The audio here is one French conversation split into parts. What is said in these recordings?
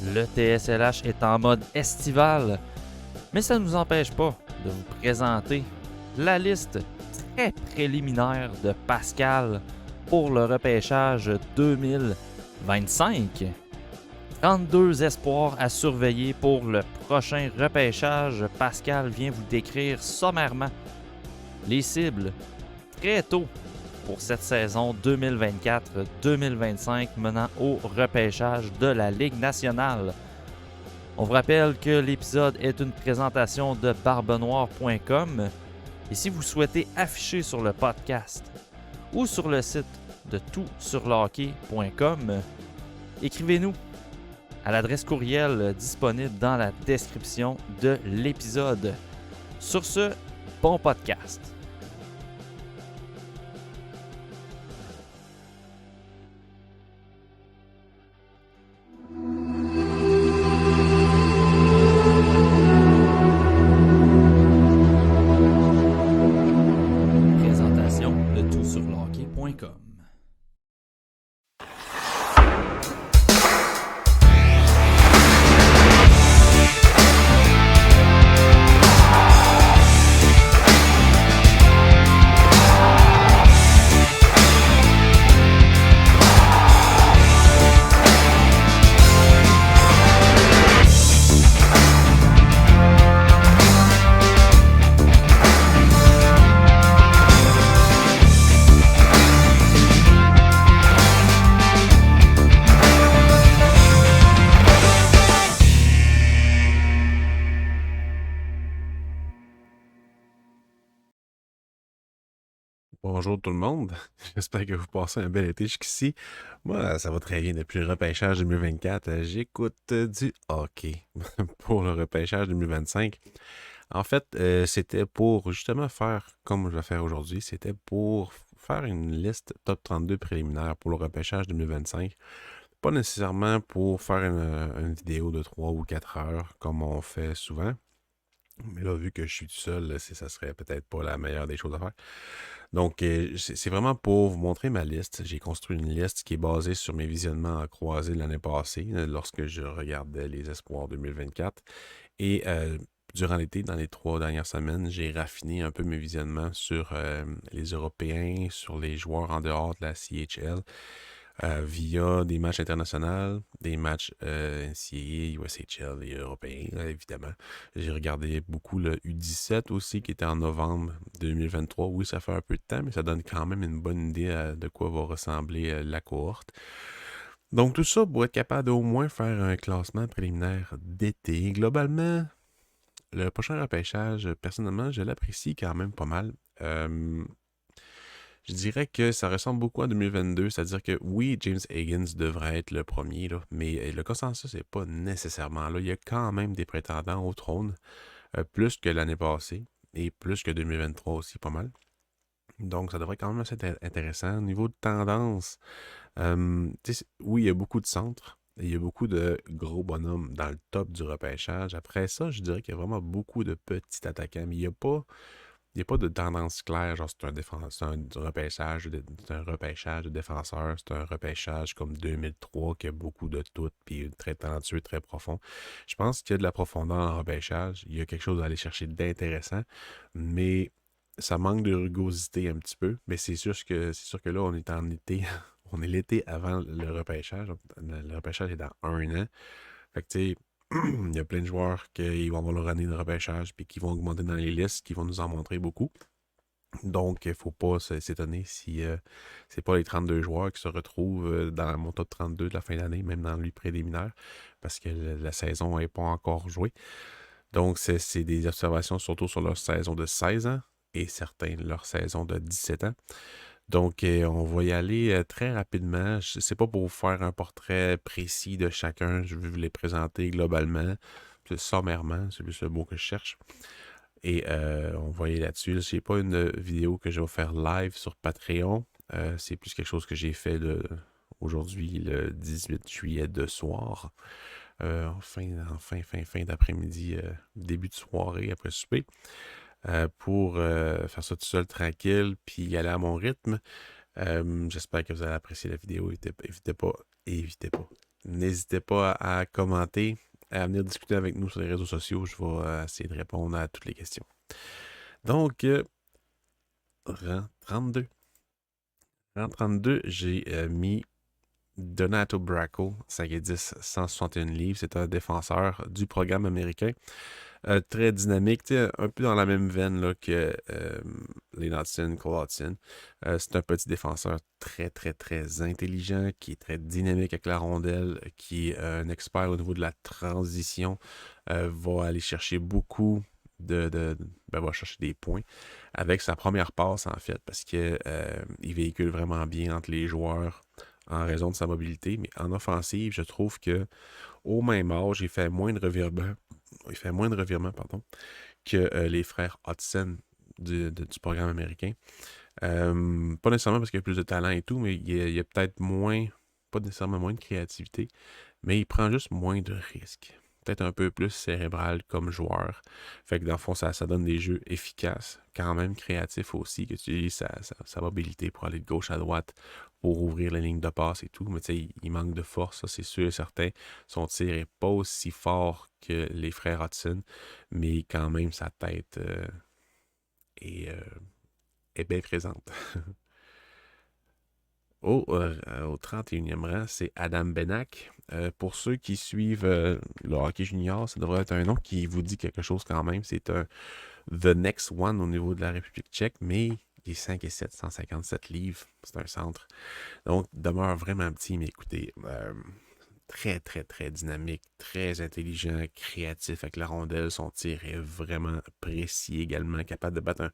Le TSLH est en mode estival, mais ça ne nous empêche pas de vous présenter la liste très préliminaire de Pascal pour le repêchage 2025. 32 espoirs à surveiller pour le prochain repêchage. Pascal vient vous décrire sommairement les cibles très tôt pour cette saison 2024-2025 menant au repêchage de la Ligue nationale. On vous rappelle que l'épisode est une présentation de barbenoire.com et si vous souhaitez afficher sur le podcast ou sur le site de toutsurlehockey.com, écrivez-nous à l'adresse courriel disponible dans la description de l'épisode. Sur ce, bon podcast. Présentation de toutsurlehockey.com. Bonjour tout le monde, j'espère que vous passez un bel été jusqu'ici. Moi, ça va très bien depuis le repêchage 2024. J'écoute du hockey pour le repêchage 2025. En fait, c'était pour justement faire comme je vais faire aujourd'hui, c'était pour faire une liste top 32 préliminaire pour le repêchage 2025. Pas nécessairement pour faire une vidéo de 3 ou 4 heures comme on fait souvent. Mais là, vu que je suis tout seul, ça serait peut-être pas la meilleure des choses à faire. Donc, c'est vraiment pour vous montrer ma liste. J'ai construit une liste qui est basée sur mes visionnements croisés de l'année passée, lorsque je regardais les Espoirs 2024. Et durant l'été, dans les 3 dernières semaines, j'ai raffiné un peu mes visionnements sur les Européens, sur les joueurs en dehors de la CHL, via des matchs internationaux, des matchs NCAA, USHL et européens, là, évidemment. J'ai regardé beaucoup le U17 aussi, qui était en novembre 2023. Oui, ça fait un peu de temps, mais ça donne quand même une bonne idée de quoi va ressembler la cohorte. Donc, tout ça pour être capable d'au moins faire un classement préliminaire d'été. Globalement, le prochain repêchage, personnellement, je l'apprécie quand même pas mal. Je dirais que ça ressemble beaucoup à 2022, c'est-à-dire que oui, James Higgins devrait être le premier, là, mais le consensus n'est pas nécessairement là. Il y a quand même des prétendants au trône, plus que l'année passée et plus que 2023 aussi, pas mal. Donc, ça devrait quand même être intéressant. Au niveau de tendance, oui, il y a beaucoup de centres. Et il y a beaucoup de gros bonhommes dans le top du repêchage. Après ça, je dirais qu'il y a vraiment beaucoup de petits attaquants, mais il n'y a pas de tendance claire, genre c'est un repêchage de défenseurs, c'est un repêchage comme 2003 qui a beaucoup de tout, puis très talentueux, très profond. Je pense qu'il y a de la profondeur dans le repêchage, il y a quelque chose à aller chercher d'intéressant, mais ça manque de rugosité un petit peu. Mais c'est sûr que là, on est en été, on est l'été avant le repêchage. Le repêchage est dans 1 an. Fait que tu sais, il y a plein de joueurs qui vont avoir leur année de repêchage puis qui vont augmenter dans les listes, qui vont nous en montrer beaucoup. Donc, il ne faut pas s'étonner si c'est pas les 32 joueurs qui se retrouvent dans mon top 32 de la fin d'année, même dans lui préliminaire, parce que la saison n'est pas encore jouée. Donc, c'est des observations surtout sur leur saison de 16 ans et certains leur saison de 17 ans. Donc, on va y aller très rapidement. C'est pas pour vous faire un portrait précis de chacun. Je vais vous les présenter globalement, sommairement. C'est plus le mot que je cherche. Et on va y aller là-dessus. C'est pas une vidéo que je vais faire live sur Patreon. C'est plus quelque chose que j'ai fait aujourd'hui, le 18 juillet de soir. Fin d'après-midi, début de soirée après souper. Pour faire ça tout seul, tranquille, puis y aller à mon rythme. J'espère que vous allez apprécier la vidéo. Évitez pas N'hésitez pas à commenter, à venir discuter avec nous sur les réseaux sociaux. Je vais essayer de répondre à toutes les questions. Donc, rang 32. Rang 32, j'ai mis Donato Bracco, 5 et 10, 161 livres. C'est un défenseur du programme américain. Très dynamique, un peu dans la même veine là, que Lane Hudson, Cole Hudson. C'est un petit défenseur très, très, très intelligent, qui est très dynamique avec la rondelle, qui est un expert au niveau de la transition, va aller chercher beaucoup va chercher des points avec sa première passe, en fait, parce que il véhicule vraiment bien entre les joueurs en raison de sa mobilité, mais en offensive, je trouve que au même âge, il fait moins de revirements, pardon, que les frères Hudson du programme américain. Pas nécessairement parce qu'il y a plus de talent et tout, mais il y a peut-être moins, pas nécessairement moins de créativité, mais il prend juste moins de risques. Peut-être un peu plus cérébral comme joueur. Fait que dans le fond, ça donne des jeux efficaces, quand même créatifs aussi, que tu utilises sa mobilité pour aller de gauche à droite, pour ouvrir les lignes de passe et tout. Mais tu sais, il manque de force, ça c'est sûr et certain. Son tir est pas aussi fort que les frères Hudson, mais quand même sa tête est, euh, est bien présente. Au 31e rang, c'est Adam Benak. Pour ceux qui suivent le hockey junior, ça devrait être un nom qui vous dit quelque chose quand même. C'est un The Next One au niveau de la République tchèque, mais il est 5 et 7, 157 livres. C'est un centre. Donc, demeure vraiment petit, mais écoutez, très, très, très dynamique, très intelligent, créatif avec la rondelle. Son tir est vraiment précis également, capable de battre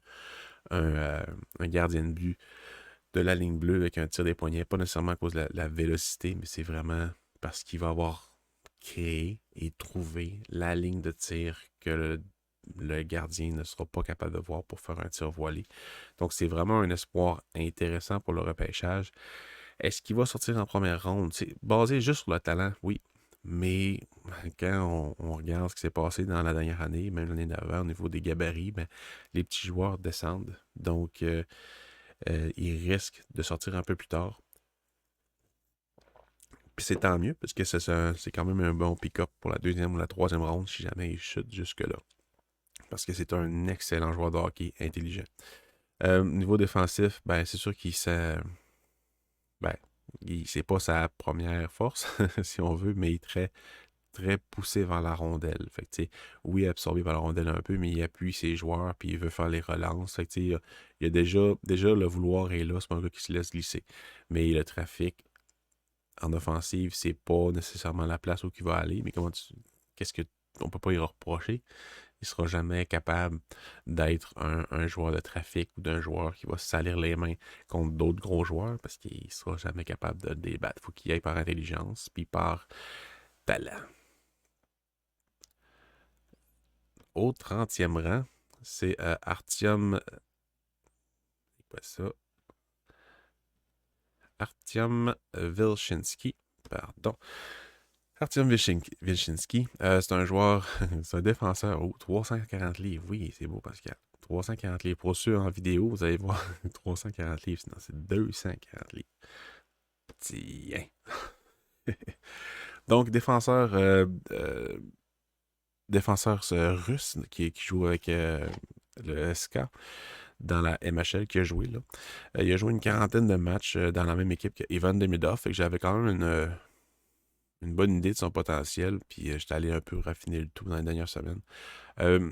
un gardien de but de la ligne bleue avec un tir des poignets, pas nécessairement à cause de la vélocité, mais c'est vraiment parce qu'il va avoir créé et trouvé la ligne de tir que le gardien ne sera pas capable de voir pour faire un tir voilé. Donc c'est vraiment un espoir intéressant pour le repêchage. Est-ce qu'il va sortir en première ronde? C'est basé juste sur le talent, oui. Mais quand on regarde ce qui s'est passé dans la dernière année, même l'année d'avant, au niveau des gabarits, ben, les petits joueurs descendent. Donc, il risque de sortir un peu plus tard. Puis c'est tant mieux, parce que c'est quand même un bon pick-up pour la deuxième ou la troisième ronde si jamais il chute jusque-là. Parce que c'est un excellent joueur de hockey intelligent. Niveau défensif, ben c'est sûr ben, c'est pas sa première force, si on veut, mais il est très, très poussé vers la rondelle. Fait que, tu sais, oui, absorbé par la rondelle un peu, mais il appuie ses joueurs, puis il veut faire les relances. Fait que, tu sais, il y a déjà le vouloir est là, c'est pas un gars qui se laisse glisser. Mais le trafic en offensive, c'est pas nécessairement la place où il va aller, mais qu'est-ce que on peut pas y reprocher? Il sera jamais capable d'être un joueur de trafic ou d'un joueur qui va se salir les mains contre d'autres gros joueurs parce qu'il sera jamais capable de le débattre. Faut qu'il aille par intelligence puis par talent. Au 30e rang, c'est Artyom. Quoi ça? Artyom Vilchinski. Pardon. Artyom Vilchinski, c'est un joueur, c'est un défenseur. Oh, 340 livres. Oui, c'est beau, Pascal. 340 livres. Pour ceux en vidéo, vous allez voir 340 livres. Sinon, c'est 240 livres. Tiens. Donc, défenseur russe qui joue avec le SK dans la MHL qui a joué. Là. Il a joué une quarantaine de matchs dans la même équipe que Ivan Demidov. Fait que j'avais quand même une bonne idée de son potentiel. Puis j'étais allé un peu raffiner le tout dans les dernières semaines.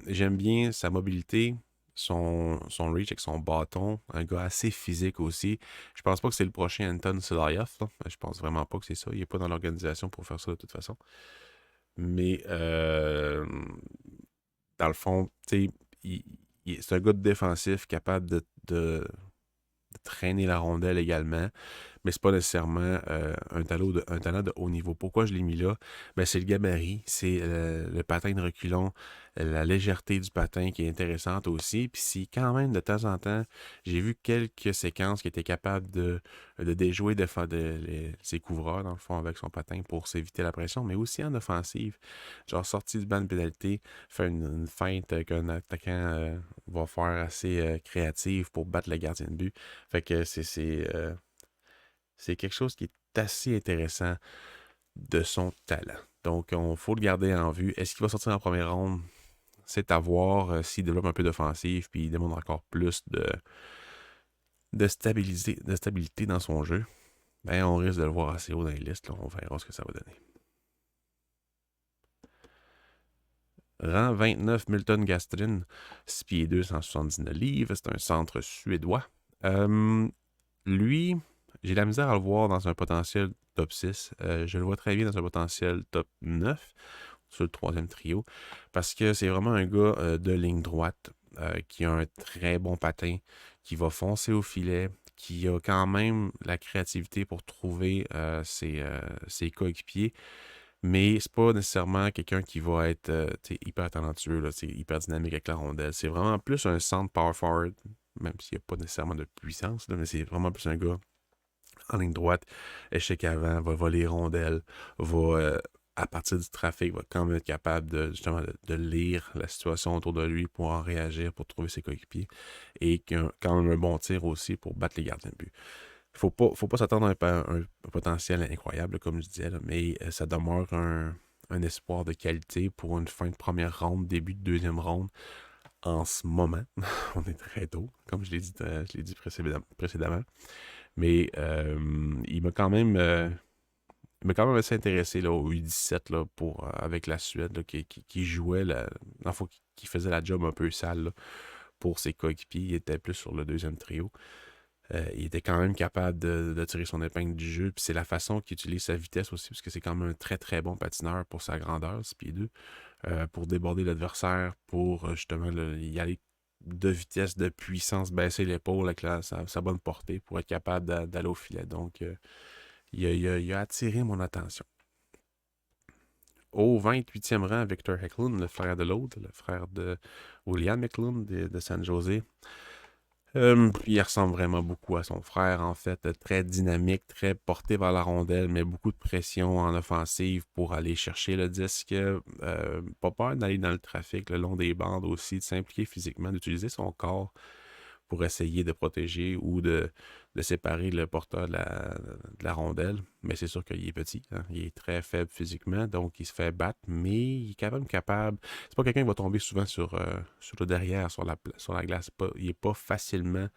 J'aime bien sa mobilité, son reach avec son bâton. Un gars assez physique aussi. Je pense pas que c'est le prochain Anton Silayev. Je pense vraiment pas que c'est ça. Il est pas dans l'organisation pour faire ça de toute façon. Mais dans le fond, tu sais, c'est un gars de défensif capable de traîner la rondelle également, mais c'est pas nécessairement un talent de haut niveau. Pourquoi je l'ai mis là? Ben, c'est le gabarit, c'est le patin de reculon, la légèreté du patin qui est intéressante aussi. Puis si quand même de temps en temps, j'ai vu quelques séquences qui étaient capables de déjouer ses couvreurs, dans le fond, avec son patin pour s'éviter la pression, mais aussi en offensive. Genre sorti du banc de pénalité, faire une feinte qu'un attaquant va faire assez créative pour battre le gardien de but. Fait que c'est quelque chose qui est assez intéressant. de son talent. Donc, il faut le garder en vue. Est-ce qu'il va sortir en première ronde? C'est à voir s'il développe un peu d'offensive, puis il demande encore plus de stabilité dans son jeu. Ben, on risque de le voir assez haut dans les listes. Là. On verra ce que ça va donner. Rang 29, Milton Gastrin, 6 pieds 2, 179 livres. C'est un centre suédois. Lui, j'ai la misère à le voir dans un potentiel top 6. Je le vois très bien dans un potentiel top 9, sur le troisième trio, parce que c'est vraiment un gars de ligne droite qui a un très bon patin, qui va foncer au filet, qui a quand même la créativité pour trouver ses coéquipiers. Mais c'est pas nécessairement quelqu'un qui va être hyper talentueux, là, hyper dynamique avec la rondelle. C'est vraiment plus un centre power forward, même s'il n'y a pas nécessairement de puissance, là, mais c'est vraiment plus un gars en ligne droite, échec avant, va voler les rondelles, va, à partir du trafic, va quand même être capable justement de lire la situation autour de lui pour en réagir, pour trouver ses coéquipiers, et qui a quand même un bon tir aussi pour battre les gardiens de but. Faut pas s'attendre à un potentiel incroyable, comme je disais, là, mais ça demeure un espoir de qualité pour une fin de première ronde, début de deuxième ronde. En ce moment, on est très tôt, comme je l'ai dit précédemment. Mais il m'a quand même assez intéressé là, au U17 là, avec la Suède là, qui jouait, qui faisait la job un peu sale là, pour ses coéquipiers. Il était plus sur le deuxième trio. Il était quand même capable de tirer son épingle du jeu. Puis c'est la façon qu'il utilise sa vitesse aussi, parce que c'est quand même un très très bon patineur pour sa grandeur, 6 pieds 2, pour déborder l'adversaire, pour justement y aller de vitesse, de puissance, baisser l'épaule avec sa bonne portée pour être capable d'aller au filet. Donc, il a attiré mon attention. Au 28e rang, Victor Hecklund, le frère de l'autre, le frère de William Hecklund de San Jose. Il ressemble vraiment beaucoup à son frère, en fait. Très dynamique, très porté vers la rondelle, mais beaucoup de pression en offensive pour aller chercher le disque. Pas peur d'aller dans le trafic le long des bandes aussi, de s'impliquer physiquement, d'utiliser son corps pour essayer de protéger ou de séparer le porteur de la rondelle. Mais c'est sûr qu'il est petit, hein. Il est très faible physiquement, donc il se fait battre, mais il est quand même capable. C'est pas quelqu'un qui va tomber souvent sur le derrière, sur la glace. Il est pas facilement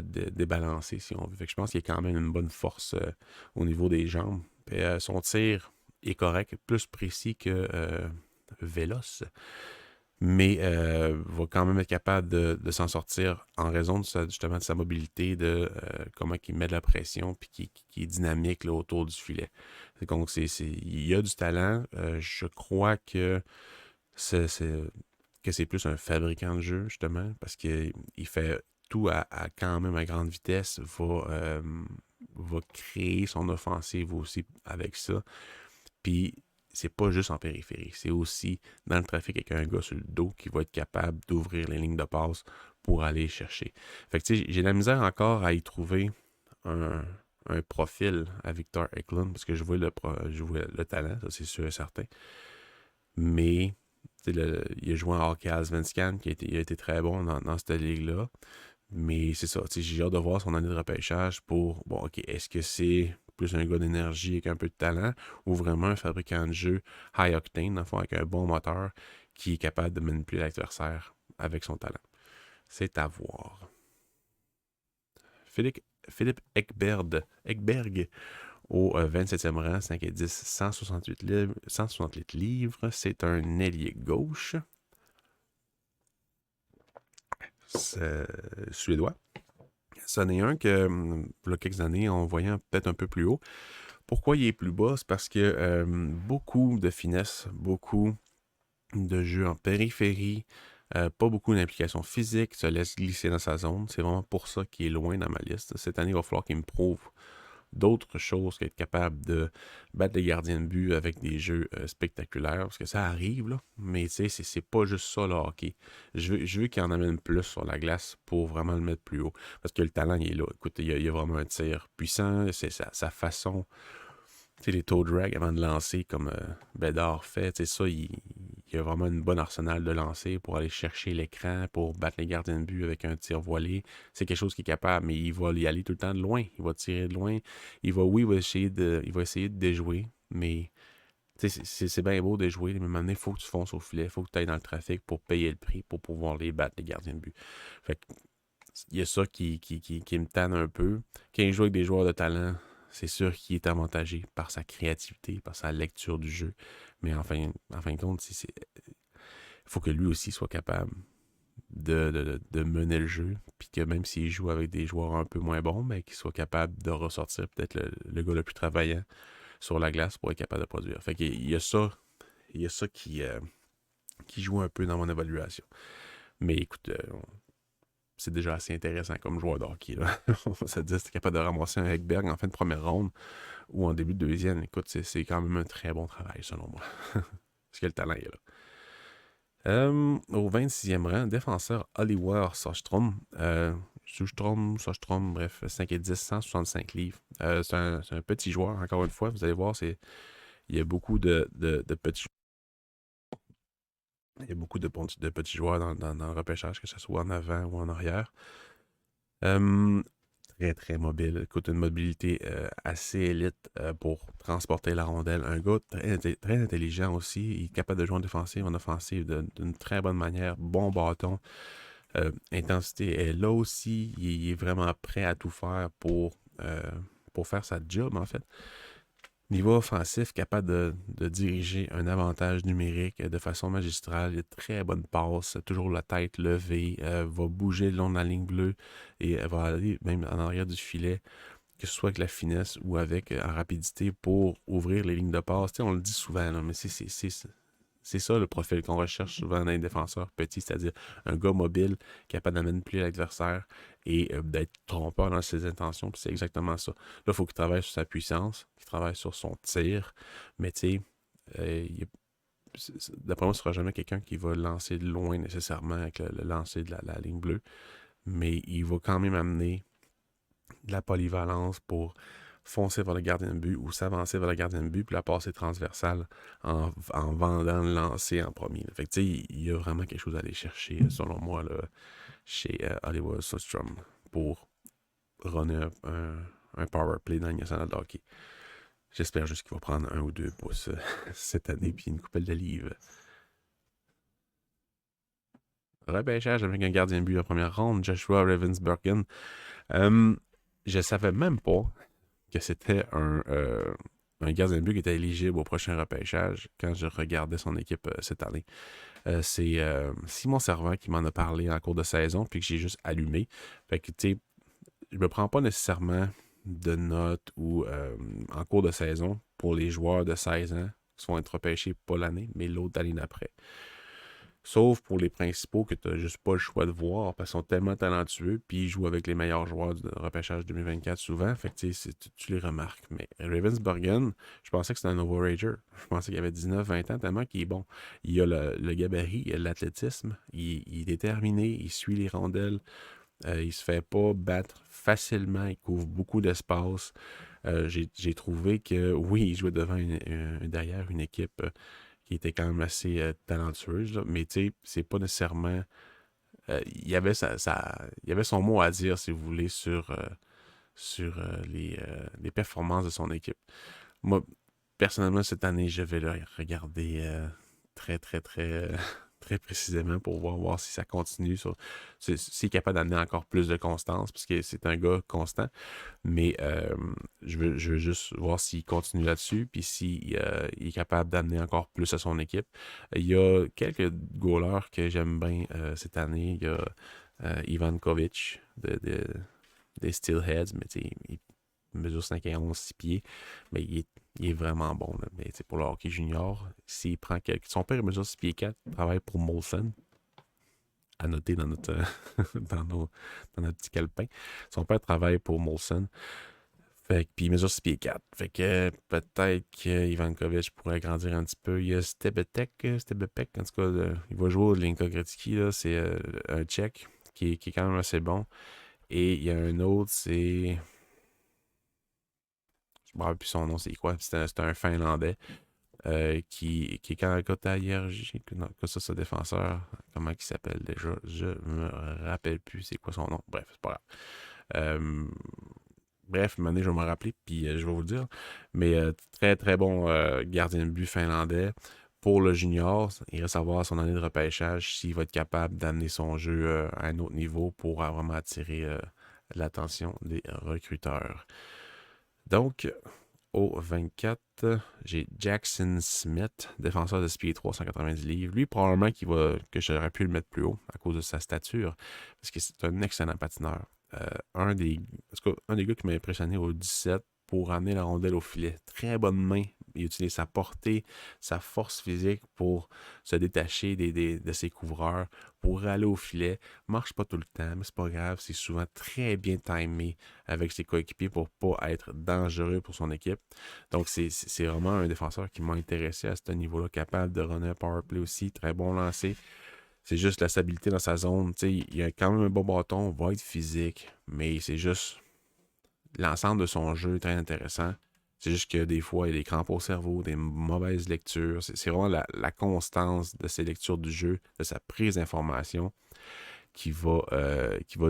débalancé, si on veut. Fait que je pense qu'il y a quand même une bonne force au niveau des jambes. Puis, son tir est correct, plus précis que véloce, mais va quand même être capable de s'en sortir en raison justement de sa mobilité, de comment il met de la pression, puis qui est dynamique là, autour du filet. Donc, il y a du talent. Je crois que c'est plus un fabricant de jeu, justement, parce qu'il fait tout à quand même à grande vitesse, va créer son offensive aussi avec ça. Puis, c'est pas juste en périphérie, c'est aussi dans le trafic avec un gars sur le dos qui va être capable d'ouvrir les lignes de passe pour aller chercher. Fait que tu sais, j'ai la misère encore à y trouver un profil à Victor Hecklund, parce que je vois le talent, ça c'est sûr et certain. Mais il a joué en hockey à Allsvenskan, il a été très bon dans cette ligue-là. Mais c'est ça, j'ai hâte de voir son année de repêchage pour, bon, ok, est-ce que c'est plus un gars d'énergie avec un peu de talent ou vraiment un fabricant de jeu high octane, dans le fond, avec un bon moteur qui est capable de manipuler l'adversaire avec son talent. C'est à voir. Philippe Ekberg au 27e rang, 5 et 10, 168 livres. C'est un ailier gauche. C'est suédois. C'en est un que, il y a quelques années, on voyait peut-être un peu plus haut. Pourquoi il est plus bas? C'est parce que beaucoup de finesse, beaucoup de jeux en périphérie, pas beaucoup d'implication physique, se laisse glisser dans sa zone. C'est vraiment pour ça qu'il est loin dans ma liste. Cette année, il va falloir qu'il me prouve d'autres choses qu'être capable de battre les gardiens de but avec des jeux spectaculaires, parce que ça arrive, là, mais tu sais, c'est pas juste ça le hockey. Je veux qu'il en amène plus sur la glace pour vraiment le mettre plus haut, parce que le talent, il est là. Écoute, il y a vraiment un tir puissant, c'est sa façon, tu sais, les toe drag avant de lancer, comme Bédard fait, tu sais, ça, il y a vraiment une bonne arsenal de lancer pour aller chercher l'écran, pour battre les gardiens de but avec un tir voilé. C'est quelque chose qui est capable, mais il va y aller tout le temps de loin. Il va tirer de loin. Il va essayer de déjouer. Mais c'est bien beau de jouer, mais à un moment donné, il faut que tu fonces au filet, il faut que tu ailles dans le trafic pour payer le prix, pour pouvoir les battre, les gardiens de but. Fait que, il y a ça qui me tanne un peu. Quand il joue avec des joueurs de talent, c'est sûr qu'il est avantagé par sa créativité, par sa lecture du jeu. Mais en fin de compte, il faut que lui aussi soit capable de mener le jeu, puis que même s'il joue avec des joueurs un peu moins bons, mais qu'il soit capable de ressortir peut-être le gars le plus travaillant sur la glace pour être capable de produire. Fait qu'il y a ça, qui joue un peu dans mon évaluation. Mais écoute, c'est déjà assez intéressant comme joueur de hockey. Là. On va se dire, si t'es capable de ramasser un Ekberg en fin de première ronde ou en début de deuxième, écoute, c'est quand même un très bon travail, selon moi. Parce que le talent est là. Au 26e rang, défenseur Oliver Sostrom. Sostrom, bref, 5 et 10, 165 livres. C'est un petit joueur, encore une fois. Vous allez voir, il y a beaucoup de petits il y a beaucoup de petits joueurs dans le repêchage, que ce soit en avant ou en arrière. Euh, Très, très mobile. Écoute, une mobilité assez élite pour transporter la rondelle. Un gars très intelligent aussi. Il est capable de jouer en défensive, en offensive d'une très bonne manière. Bon bâton. Intensité est là aussi. Il est vraiment prêt à tout faire pour faire sa job, en fait. Niveau offensif, capable de diriger un avantage numérique de façon magistrale. Il a très bonne passe, toujours la tête levée, va bouger le long de la ligne bleue et va aller même en arrière du filet, que ce soit avec la finesse ou avec en rapidité pour ouvrir les lignes de passe. Tu sais, on le dit souvent, là, mais c'est ça le profil qu'on recherche souvent dans les défenseurs petits, c'est-à-dire un gars mobile, capable de manipuler l'adversaire et d'être trompeur dans ses intentions. Puis c'est exactement ça. Là, il faut qu'il travaille sur sa puissance, qu'il travaille sur son tir, mais tu sais, d'après moi, ce ne sera jamais quelqu'un qui va lancer de loin nécessairement avec le lancer de la ligne bleue, mais il va quand même amener de la polyvalence pour foncer vers le gardien de but ou s'avancer vers le gardien de but puis la passer transversale en vendant le lancer en premier. Fait que tu sais, il y a vraiment quelque chose à aller chercher, selon moi, là, chez Oliver Sostrom pour runner un power play dans le national de hockey. J'espère juste qu'il va prendre 1 ou 2 pouces cette année puis une coupelle de livres. Repêchage avec un gardien de but en première ronde, Joshua Ravensburgen. Je savais même pas que c'était un gardien de but qui était éligible au prochain repêchage quand je regardais son équipe cette année. C'est Simon Servant qui m'en a parlé en cours de saison, puis que j'ai juste allumé. Fait que, tu sais, je me prends pas nécessairement de notes ou en cours de saison pour les joueurs de 16 ans qui vont être repêchés pas l'année, mais l'autre année d'après. Sauf pour les principaux que tu n'as juste pas le choix de voir parce qu'ils sont tellement talentueux puis ils jouent avec les meilleurs joueurs du repêchage 2024 souvent. Fait que tu les remarques. Mais Ravensburgen, je pensais que c'était un nouveau Rager. Je pensais qu'il avait 19-20 ans tellement qu'il est bon. Il a le gabarit, il a l'athlétisme, il est déterminé, il suit les rondelles, il se fait pas battre facilement, il couvre beaucoup d'espace. J'ai trouvé que oui, il jouait derrière une équipe qui était quand même assez talentueuse, là, mais tu sais, c'est pas nécessairement. Il y avait il y avait son mot à dire, si vous voulez, sur les performances de son équipe. Moi, personnellement, cette année, je vais le regarder très, très, très, très précisément pour voir si ça continue. S'il est capable d'amener encore plus de constance, parce que c'est un gars constant. Mais je veux juste voir s'il continue là-dessus, puis s'il est capable d'amener encore plus à son équipe. Il y a quelques goalers que j'aime bien cette année. Il y a Ivan Kovic des Steelheads, mais il mesure 5 et 11, 6 pieds. Mais il est vraiment bon. Là. Mais pour le hockey junior, s'il prend son père mesure 6 pieds 4, il travaille pour Molson. À noter dans notre, dans notre petit calepin. Son père travaille pour Molson. Puis il mesure 6 pieds 4. Fait que peut-être qu'Ivankovic pourrait grandir un petit peu. Il y a Stebepek, en tout cas, il va jouer au Linka Gretzky, là. C'est un Tchèque qui est quand même assez bon. Et il y a un autre, c'est. Je ne me rappelle plus son nom, c'est quoi? C'est un Finlandais qui est quand Kotajärvi. Non, ça, défenseur. Comment il s'appelle déjà? Je me rappelle plus c'est quoi son nom. Bref, c'est pas grave. Bref, une année, je vais me rappeler, puis je vais vous le dire. Mais très, très bon gardien de but finlandais. Pour le junior, il reste à voir son année de repêchage s'il va être capable d'amener son jeu à un autre niveau pour vraiment attirer l'attention des recruteurs. Donc, au 24, j'ai Jackson Smith, défenseur de 6 pieds 3, 190 livres. Lui, probablement que j'aurais pu le mettre plus haut à cause de sa stature, parce que c'est un excellent patineur. En tout cas, un des gars qui m'a impressionné au 17 pour amener la rondelle au filet. Très bonne main. Il utilise sa portée, sa force physique pour se détacher de ses couvreurs, pour aller au filet. Marche pas tout le temps, mais c'est pas grave. C'est souvent très bien timé avec ses coéquipiers pour pas être dangereux pour son équipe. Donc, c'est vraiment un défenseur qui m'a intéressé à ce niveau-là, capable de runner un power play aussi, très bon lancer. C'est juste la stabilité dans sa zone. T'sais, il a quand même un bon bâton, va être physique, mais c'est juste l'ensemble de son jeu est très intéressant. C'est juste que des fois, il y a des crampes au cerveau, des mauvaises lectures. C'est vraiment la constance de ses lectures du jeu, de sa prise d'information qui va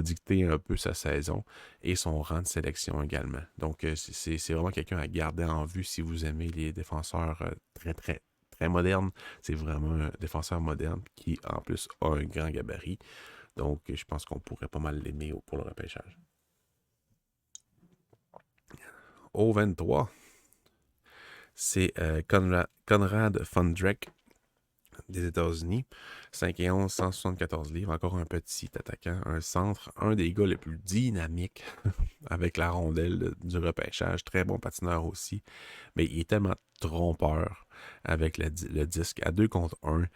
dicter un peu sa saison et son rang de sélection également. Donc, c'est vraiment quelqu'un à garder en vue si vous aimez les défenseurs très, très, très modernes. C'est vraiment un défenseur moderne qui, en plus, a un grand gabarit. Donc, je pense qu'on pourrait pas mal l'aimer pour le repêchage. Au 23, c'est Conrad Fundrek des États-Unis. 5 et 11, 174 livres. Encore un petit attaquant, un centre, un des gars les plus dynamiques avec la rondelle du repêchage. Très bon patineur aussi. Mais il est tellement trompeur avec le disque. À 2 contre 1,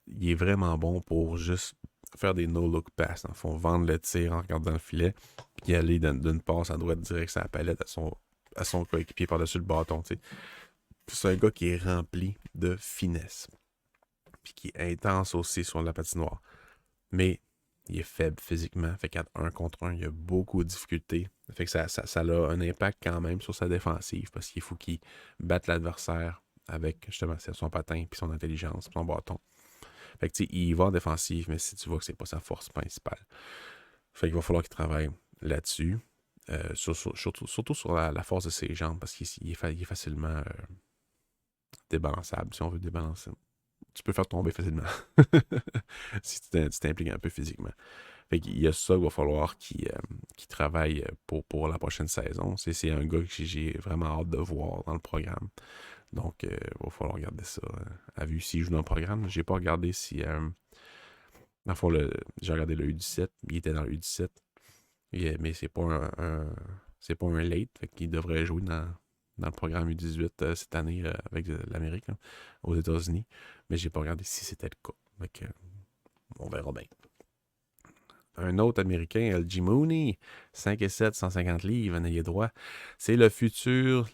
il est vraiment bon pour juste faire des no-look pass. Dans le fond, vendre le tir en regardant le filet, puis aller d'une passe à droite direct sur la palette à son coéquipier par-dessus le bâton. T'sais. C'est un gars qui est rempli de finesse. Puis qui est intense aussi sur la patinoire. Mais il est faible physiquement. Fait qu'à 1 contre 1, il y a beaucoup de difficultés. Fait que ça a un impact quand même sur sa défensive parce qu'il faut qu'il batte l'adversaire avec justement son patin, puis son intelligence, puis son bâton. Fait que tu sais, il va en défensive, mais si tu vois que c'est pas sa force principale. Fait qu'il va falloir qu'il travaille là-dessus. Surtout sur la force de ses jambes parce qu'il est facilement débalançable, si on veut débalancer. Tu peux faire tomber facilement si tu t'impliques un peu physiquement. Fait qu'il y a ça qu'il va falloir qu'il travaille pour la prochaine saison. C'est un gars que j'ai vraiment hâte de voir dans le programme. Donc, il va falloir regarder ça à vue s'il joue dans le programme. J'ai pas regardé si... dans le fond, j'ai regardé le U17. Il était dans le U17. Mais c'est pas c'est pas un late. Fait qu'il devrait jouer dans le programme U18 cette année avec l'Amérique, là, aux États-Unis. Mais j'ai pas regardé si c'était le cas. Donc, on verra bien. Un autre Américain, LG Mooney, 5 et 7, 150 livres, n'ayez droit. C'est la future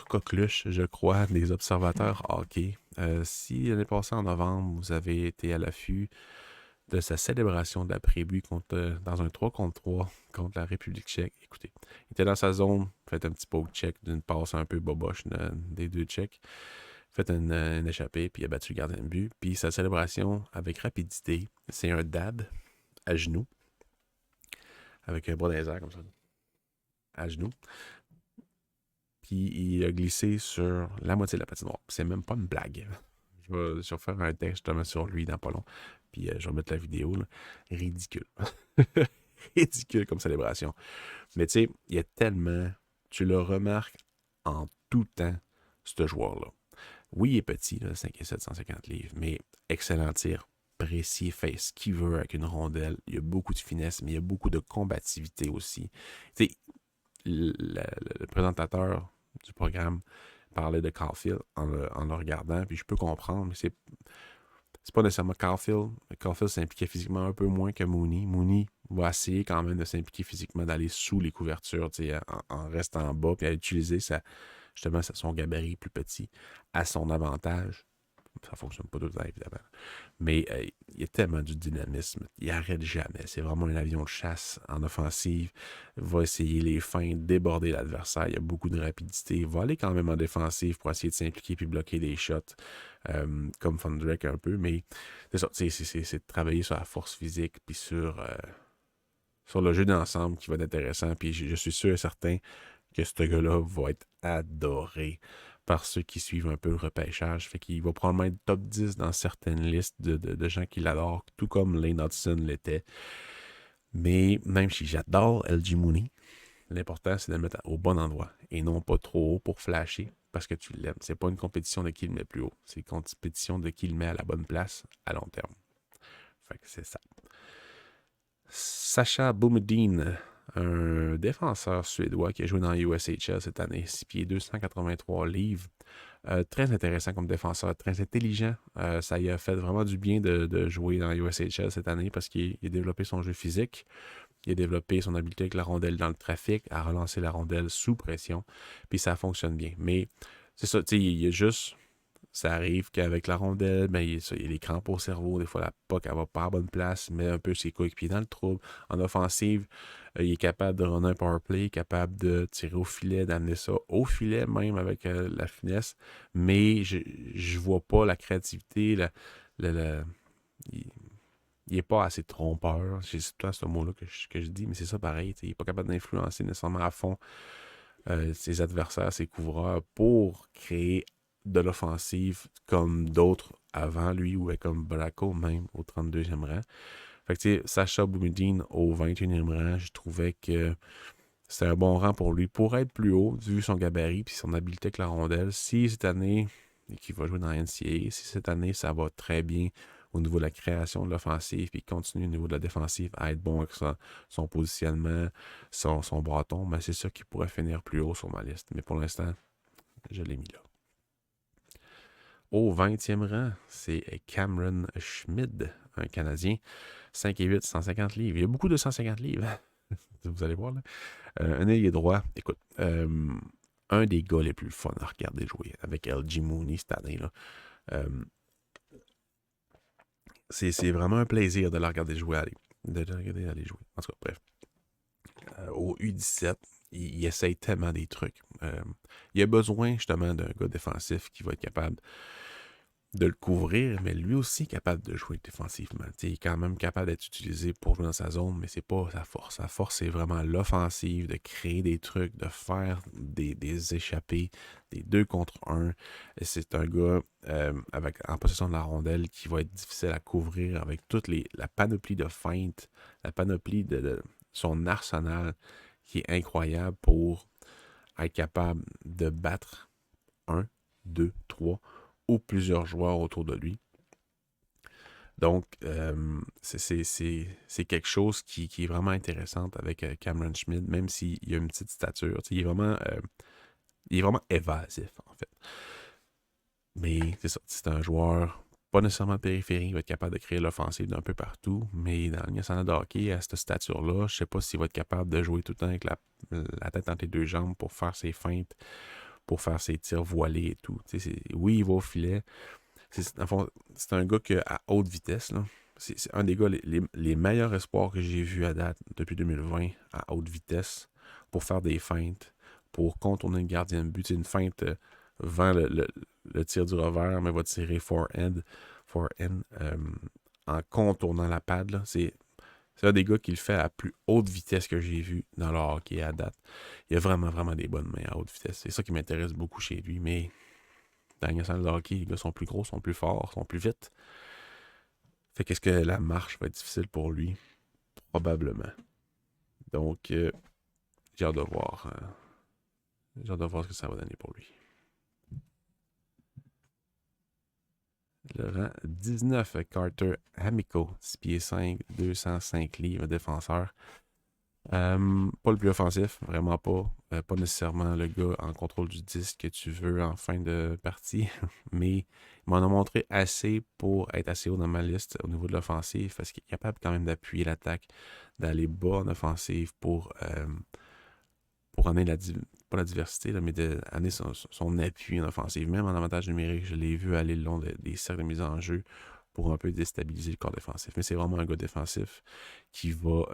coqueluche, je crois, des observateurs hockey. Si l'année passée, en novembre, vous avez été à l'affût de sa célébration d'après-but dans un 3 contre 3 contre la République tchèque. Écoutez, il était dans sa zone, fait un petit poke check d'une passe un peu boboche des deux tchèques, fait une échappée, puis il a battu le gardien de but. Puis sa célébration avec rapidité, c'est un dab à genoux, avec un bras dans les airs comme ça, à genoux. Puis il a glissé sur la moitié de la patinoire. C'est même pas une blague. Je vais faire un texte justement sur lui dans pas long. Puis je vais mettre la vidéo. Là. Ridicule. Ridicule comme célébration. Mais tu sais, il y a tellement... Tu le remarques en tout temps, ce joueur-là. Oui, il est petit, là, 5 et 7, 150 livres, mais excellent tir, précis, fait ce qu'il veut avec une rondelle. Il y a beaucoup de finesse, mais il y a beaucoup de combativité aussi. Tu sais, le présentateur du programme parlait de Caulfield en le regardant, puis je peux comprendre, mais c'est pas nécessairement Caulfield. Caulfield s'impliquait physiquement un peu moins que Mooney. Mooney va essayer quand même de s'impliquer physiquement, d'aller sous les couvertures, en restant en bas, puis à utiliser justement son gabarit plus petit à son avantage. Ça ne fonctionne pas tout le temps, évidemment. Mais il y a tellement du dynamisme. Il n'arrête jamais. C'est vraiment un avion de chasse en offensive. Il va essayer les feintes, déborder l'adversaire. Il y a beaucoup de rapidité. Il va aller quand même en défensive pour essayer de s'impliquer puis bloquer des shots, comme Fundrek un peu. Mais c'est ça. C'est de travailler sur la force physique puis sur sur le jeu d'ensemble qui va être intéressant. Puis je suis sûr et certain que ce gars-là va être adoré par ceux qui suivent un peu le repêchage. Fait qu'il va probablement être top 10 dans certaines listes de gens qui l'adorent, tout comme Lane Hudson l'était. Mais même si j'adore LG Mooney, l'important c'est de le mettre au bon endroit et non pas trop haut pour flasher parce que tu l'aimes. C'est pas une compétition de qui le met plus haut, c'est une compétition de qui le met à la bonne place à long terme. Fait que c'est ça. Sacha Boumediene, un défenseur suédois qui a joué dans USHL cette année, 6 pieds 283 livres. Très intéressant comme défenseur, très intelligent. Ça lui a fait vraiment du bien de jouer dans USHL cette année parce qu'il a développé son jeu physique. Il a développé son habileté avec la rondelle dans le trafic, à relancer la rondelle sous pression, puis ça fonctionne bien. Mais c'est ça, tu sais, il y a juste, ça arrive qu'avec la rondelle, ben, il y a les crampes au cerveau, des fois la puck, elle va pas à bonne place, met un peu ses coéquipiers dans le trouble. En offensive, il est capable de runner un powerplay, capable de tirer au filet, d'amener ça au filet même avec la finesse, mais je vois pas la créativité, il n'est pas assez trompeur. C'est tout ce mot-là que je dis, mais c'est ça pareil. Il n'est pas capable d'influencer nécessairement à fond ses adversaires, ses couvreurs pour créer de l'offensive comme d'autres avant lui ou comme Braco même au 32e rang. Fait que tu sais, Sacha Boumediene au 21e rang, je trouvais que c'était un bon rang pour lui pour être plus haut vu son gabarit puis son habileté avec la rondelle. Si cette année, qu'il va jouer dans la NCAA, si cette année ça va très bien au niveau de la création de l'offensive, puis continue au niveau de la défensive à être bon avec son positionnement, son bâton, ben c'est ça qui pourrait finir plus haut sur ma liste. Mais pour l'instant, je l'ai mis là. Au 20e rang, c'est Cameron Schmid, un Canadien, 5 et 8, 150 livres. Il y a beaucoup de 150 livres, vous allez voir là. Un ailier droit, écoute, un des gars les plus fun à regarder jouer avec LG Mooney cette année-là. C'est vraiment un plaisir de la regarder jouer de la regarder aller jouer. En tout cas, bref. Au U17, il essaye tellement des trucs. Il a besoin justement d'un gars défensif qui va être capable de le couvrir, mais lui aussi capable de jouer défensivement. Il est quand même capable d'être utilisé pour jouer dans sa zone, mais c'est pas sa force. Sa force, c'est vraiment l'offensive, de créer des trucs, de faire des échappées, des 2 contre 1. Et c'est un gars en possession de la rondelle qui va être difficile à couvrir avec la panoplie de feintes, la panoplie de son arsenal qui est incroyable pour être capable de battre 1, 2, 3 ou plusieurs joueurs autour de lui. Donc, c'est quelque chose qui est vraiment intéressant avec Cameron Schmid, même s'il a une petite stature. Il est vraiment évasif, en fait. Mais c'est ça, c'est un joueur pas nécessairement périphérique, il va être capable de créer l'offensive d'un peu partout, mais dans le national de hockey, à cette stature-là, je sais pas s'il va être capable de jouer tout le temps avec la tête entre les 2 jambes pour faire ses feintes, pour faire ses tirs voilés et tout. Oui, il va au filet. C'est un gars à haute vitesse. Là. C'est un des gars, les meilleurs espoirs que j'ai vus à date depuis 2020 à haute vitesse pour faire des feintes, pour contourner le gardien de but. C'est une feinte vend le tir du revers, mais va tirer forehand en contournant la pad. Là. C'est un des gars qui le fait à la plus haute vitesse que j'ai vu dans le hockey à date. Il a vraiment, vraiment des bonnes mains à haute vitesse. C'est ça qui m'intéresse beaucoup chez lui, mais dans la nationale de hockey, les gars sont plus gros, sont plus forts, sont plus vite. Fait qu'est-ce que la marche va être difficile pour lui? Probablement. Donc, j'ai hâte de voir. J'ai hâte de voir ce que ça va donner pour lui. Le rang 19, Carter Hamiko, 6 pieds 5, 205 livres, défenseur. Pas le plus offensif, vraiment pas. Pas nécessairement le gars en contrôle du disque que tu veux en fin de partie, mais il m'en a montré assez pour être assez haut dans ma liste au niveau de l'offensive, parce qu'il est capable quand même d'appuyer l'attaque, d'aller bas en offensive pour amener pas la diversité, là, mais d'amener son appui en offensive. Même en avantage numérique, je l'ai vu aller le long des cercles de mise en jeu pour un peu déstabiliser le corps défensif. Mais c'est vraiment un gars défensif qui va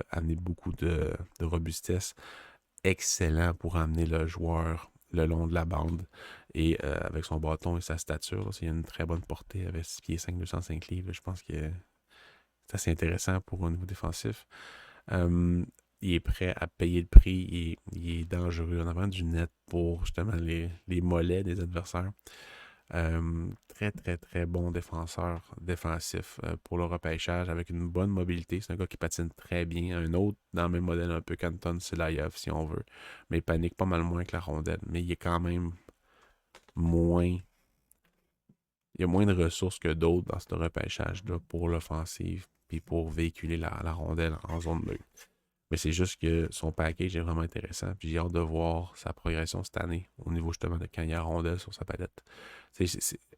amener beaucoup de robustesse. Excellent pour amener le joueur le long de la bande. Et avec son bâton et sa stature, il y a une très bonne portée avec 6 pieds 5, 205 livres. Je pense que c'est assez intéressant pour un niveau défensif. Il est prêt à payer le prix. Il est dangereux en avant du net pour justement les mollets des adversaires. Très, très, très bon défenseur défensif pour le repêchage avec une bonne mobilité. C'est un gars qui patine très bien. Un autre dans le même modèle, un peu qu'Anton Silayev, si on veut. Mais il panique pas mal moins que la rondelle. Mais il est quand même moins. Il y a moins de ressources que d'autres dans ce repêchage-là pour l'offensive puis pour véhiculer la rondelle en zone bleue. Mais c'est juste que son package est vraiment intéressant. Puis j'ai hâte de voir sa progression cette année au niveau justement de quand il y a rondelle sur sa palette.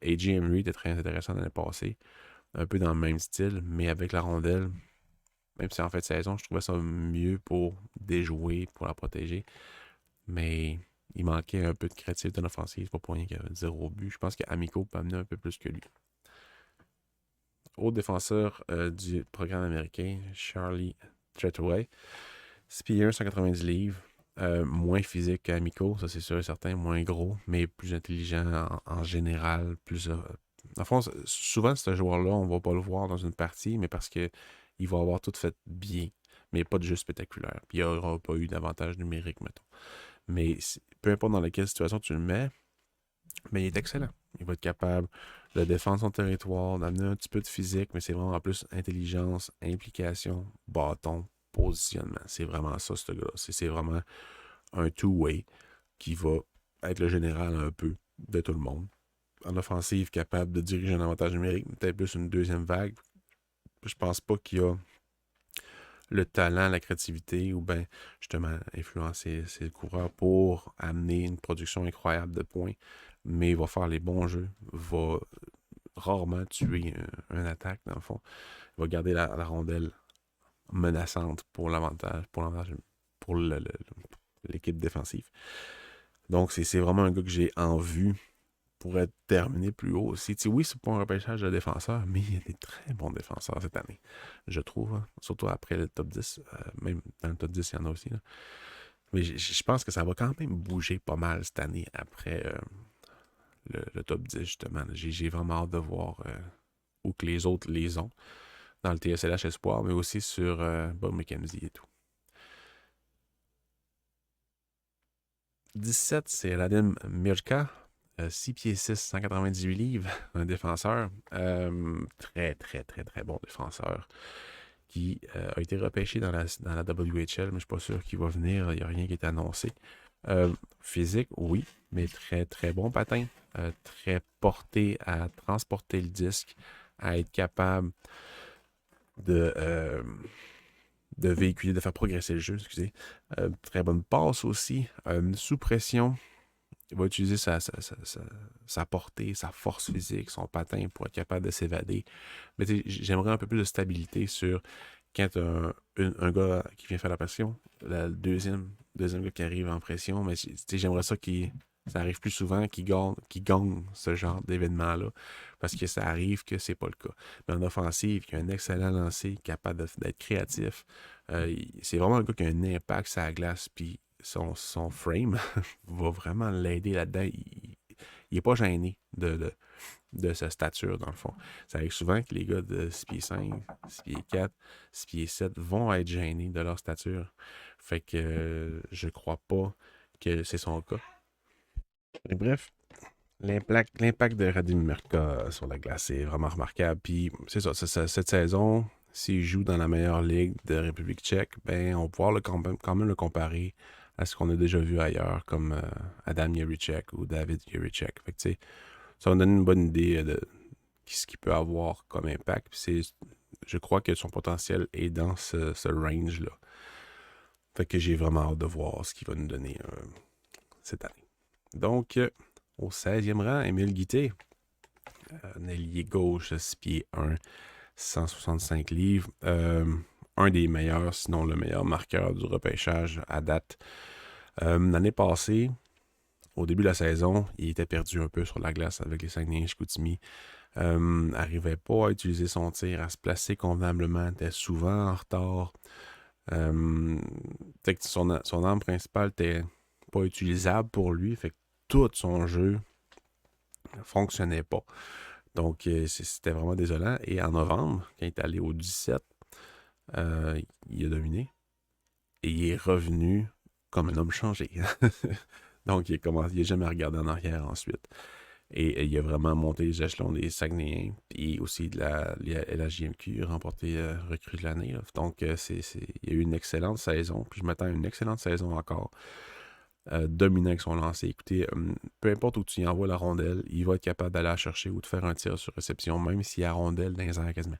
AJ Emery était très intéressant l'année passée. Un peu dans le même style, mais avec la rondelle, même si en fait de saison, je trouvais ça mieux pour déjouer, pour la protéger. Mais il manquait un peu de créativité en offensive. C'est pas pour rien qu'il y a 0 but. Je pense qu'Amico peut amener un peu plus que lui. Autre défenseur du programme américain, Charlie Treadway. Spear, 190 livres. Moins physique qu'Amico, ça c'est sûr et certain. Moins gros, mais plus intelligent en général. Plus, en fond, souvent, ce joueur-là, on va pas le voir dans une partie, mais parce qu'il va avoir tout fait bien, mais pas de juste spectaculaire. Puis il n'y aura pas eu d'avantage numérique, mettons. Mais peu importe dans laquelle situation tu le mets, mais il est excellent. Il va être capable de défendre son territoire, d'amener un petit peu de physique, mais c'est vraiment en plus intelligence, implication, bâton, positionnement. C'est vraiment ça, ce gars-là. C'est vraiment un two-way qui va être le général un peu de tout le monde. En offensive, capable de diriger un avantage numérique, peut-être plus une deuxième vague. Je pense pas qu'il y a le talent, la créativité ou bien justement influencer ses coureurs pour amener une production incroyable de points, mais il va faire les bons jeux, va rarement tuer un attaque dans le fond. Il va garder la rondelle menaçante pour l'avantage, pour l'équipe défensive. Donc c'est vraiment un gars que j'ai en vue pour être terminé plus haut aussi. Oui, c'est pas un repêchage de défenseurs, mais il y a des très bons défenseurs cette année, je trouve. Hein. Surtout après le top 10. Même dans le top 10, il y en a aussi. Là. Mais je pense que ça va quand même bouger pas mal cette année après le top 10, justement. J'ai vraiment hâte de voir où que les autres les ont dans le TSLH Espoir, mais aussi sur Bob McKenzie et tout. 17, c'est Radim Mirka. 6 pieds 6, 198 livres, un défenseur. Très, très, très, très bon défenseur qui a été repêché dans la WHL, mais je ne suis pas sûr qu'il va venir. Il n'y a rien qui est annoncé. Physique, oui, mais très, très bon patin. Très porté à transporter le disque, à être capable de véhiculer, de faire progresser le jeu, excusez. Très bonne passe aussi. Sous pression, il va utiliser sa portée, sa force physique, son patin pour être capable de s'évader. Mais j'aimerais un peu plus de stabilité sur quand un gars qui vient faire la pression, le deuxième gars qui arrive en pression, mais j'aimerais ça ça arrive plus souvent qu'il gagne ce genre d'événement-là, parce que ça arrive que c'est pas le cas. Mais en offensive, qui a un excellent lancer, capable d'être créatif, c'est vraiment un gars qui a un impact sur la glace, puis son frame va vraiment l'aider là-dedans. Il n'est pas gêné de sa stature, dans le fond. Ça arrive souvent que les gars de 6 pieds 5, 6 pieds 4, 6 pieds 7 vont être gênés de leur stature. Fait que je crois pas que c'est son cas. Et bref, l'impact de Radim Mirka sur la glace est vraiment remarquable. Puis c'est ça, cette saison, s'il joue dans la meilleure ligue de République tchèque, ben on va pouvoir quand même le comparer à ce qu'on a déjà vu ailleurs, comme Adam Jiříček ou David Jiříček. Fait que ça va donner une bonne idée de ce qu'il peut avoir comme impact. Puis je crois que son potentiel est dans ce range-là. Fait que j'ai vraiment hâte de voir ce qu'il va nous donner cette année. Donc, au 16e rang, Émile Guité, un ailier gauche, 6 pieds 1, 165 livres. Un des meilleurs, sinon le meilleur marqueur du repêchage à date. L'année passée, au début de la saison, il était perdu un peu sur la glace avec les Saguenay-Chicoutimi. N'arrivait pas à utiliser son tir, à se placer convenablement, était souvent en retard. Son arme principale n'était pas utilisable pour lui, fait que tout son jeu ne fonctionnait pas. Donc, c'était vraiment désolant. Et en novembre, quand il est allé au 17, il a dominé. et il est revenu comme un homme changé. Donc, il n'a jamais regardé en arrière ensuite. Et il a vraiment monté les échelons des Saguenayens, puis aussi de la JMQ, remporté recrue de l'année. Là. Donc, il y a eu une excellente saison, puis je m'attends à une excellente saison encore. Dominant avec son lancer. Écoutez, peu importe où tu y envoies la rondelle, il va être capable d'aller la chercher ou de faire un tir sur réception, même s'il y a la rondelle dans les airs quasiment.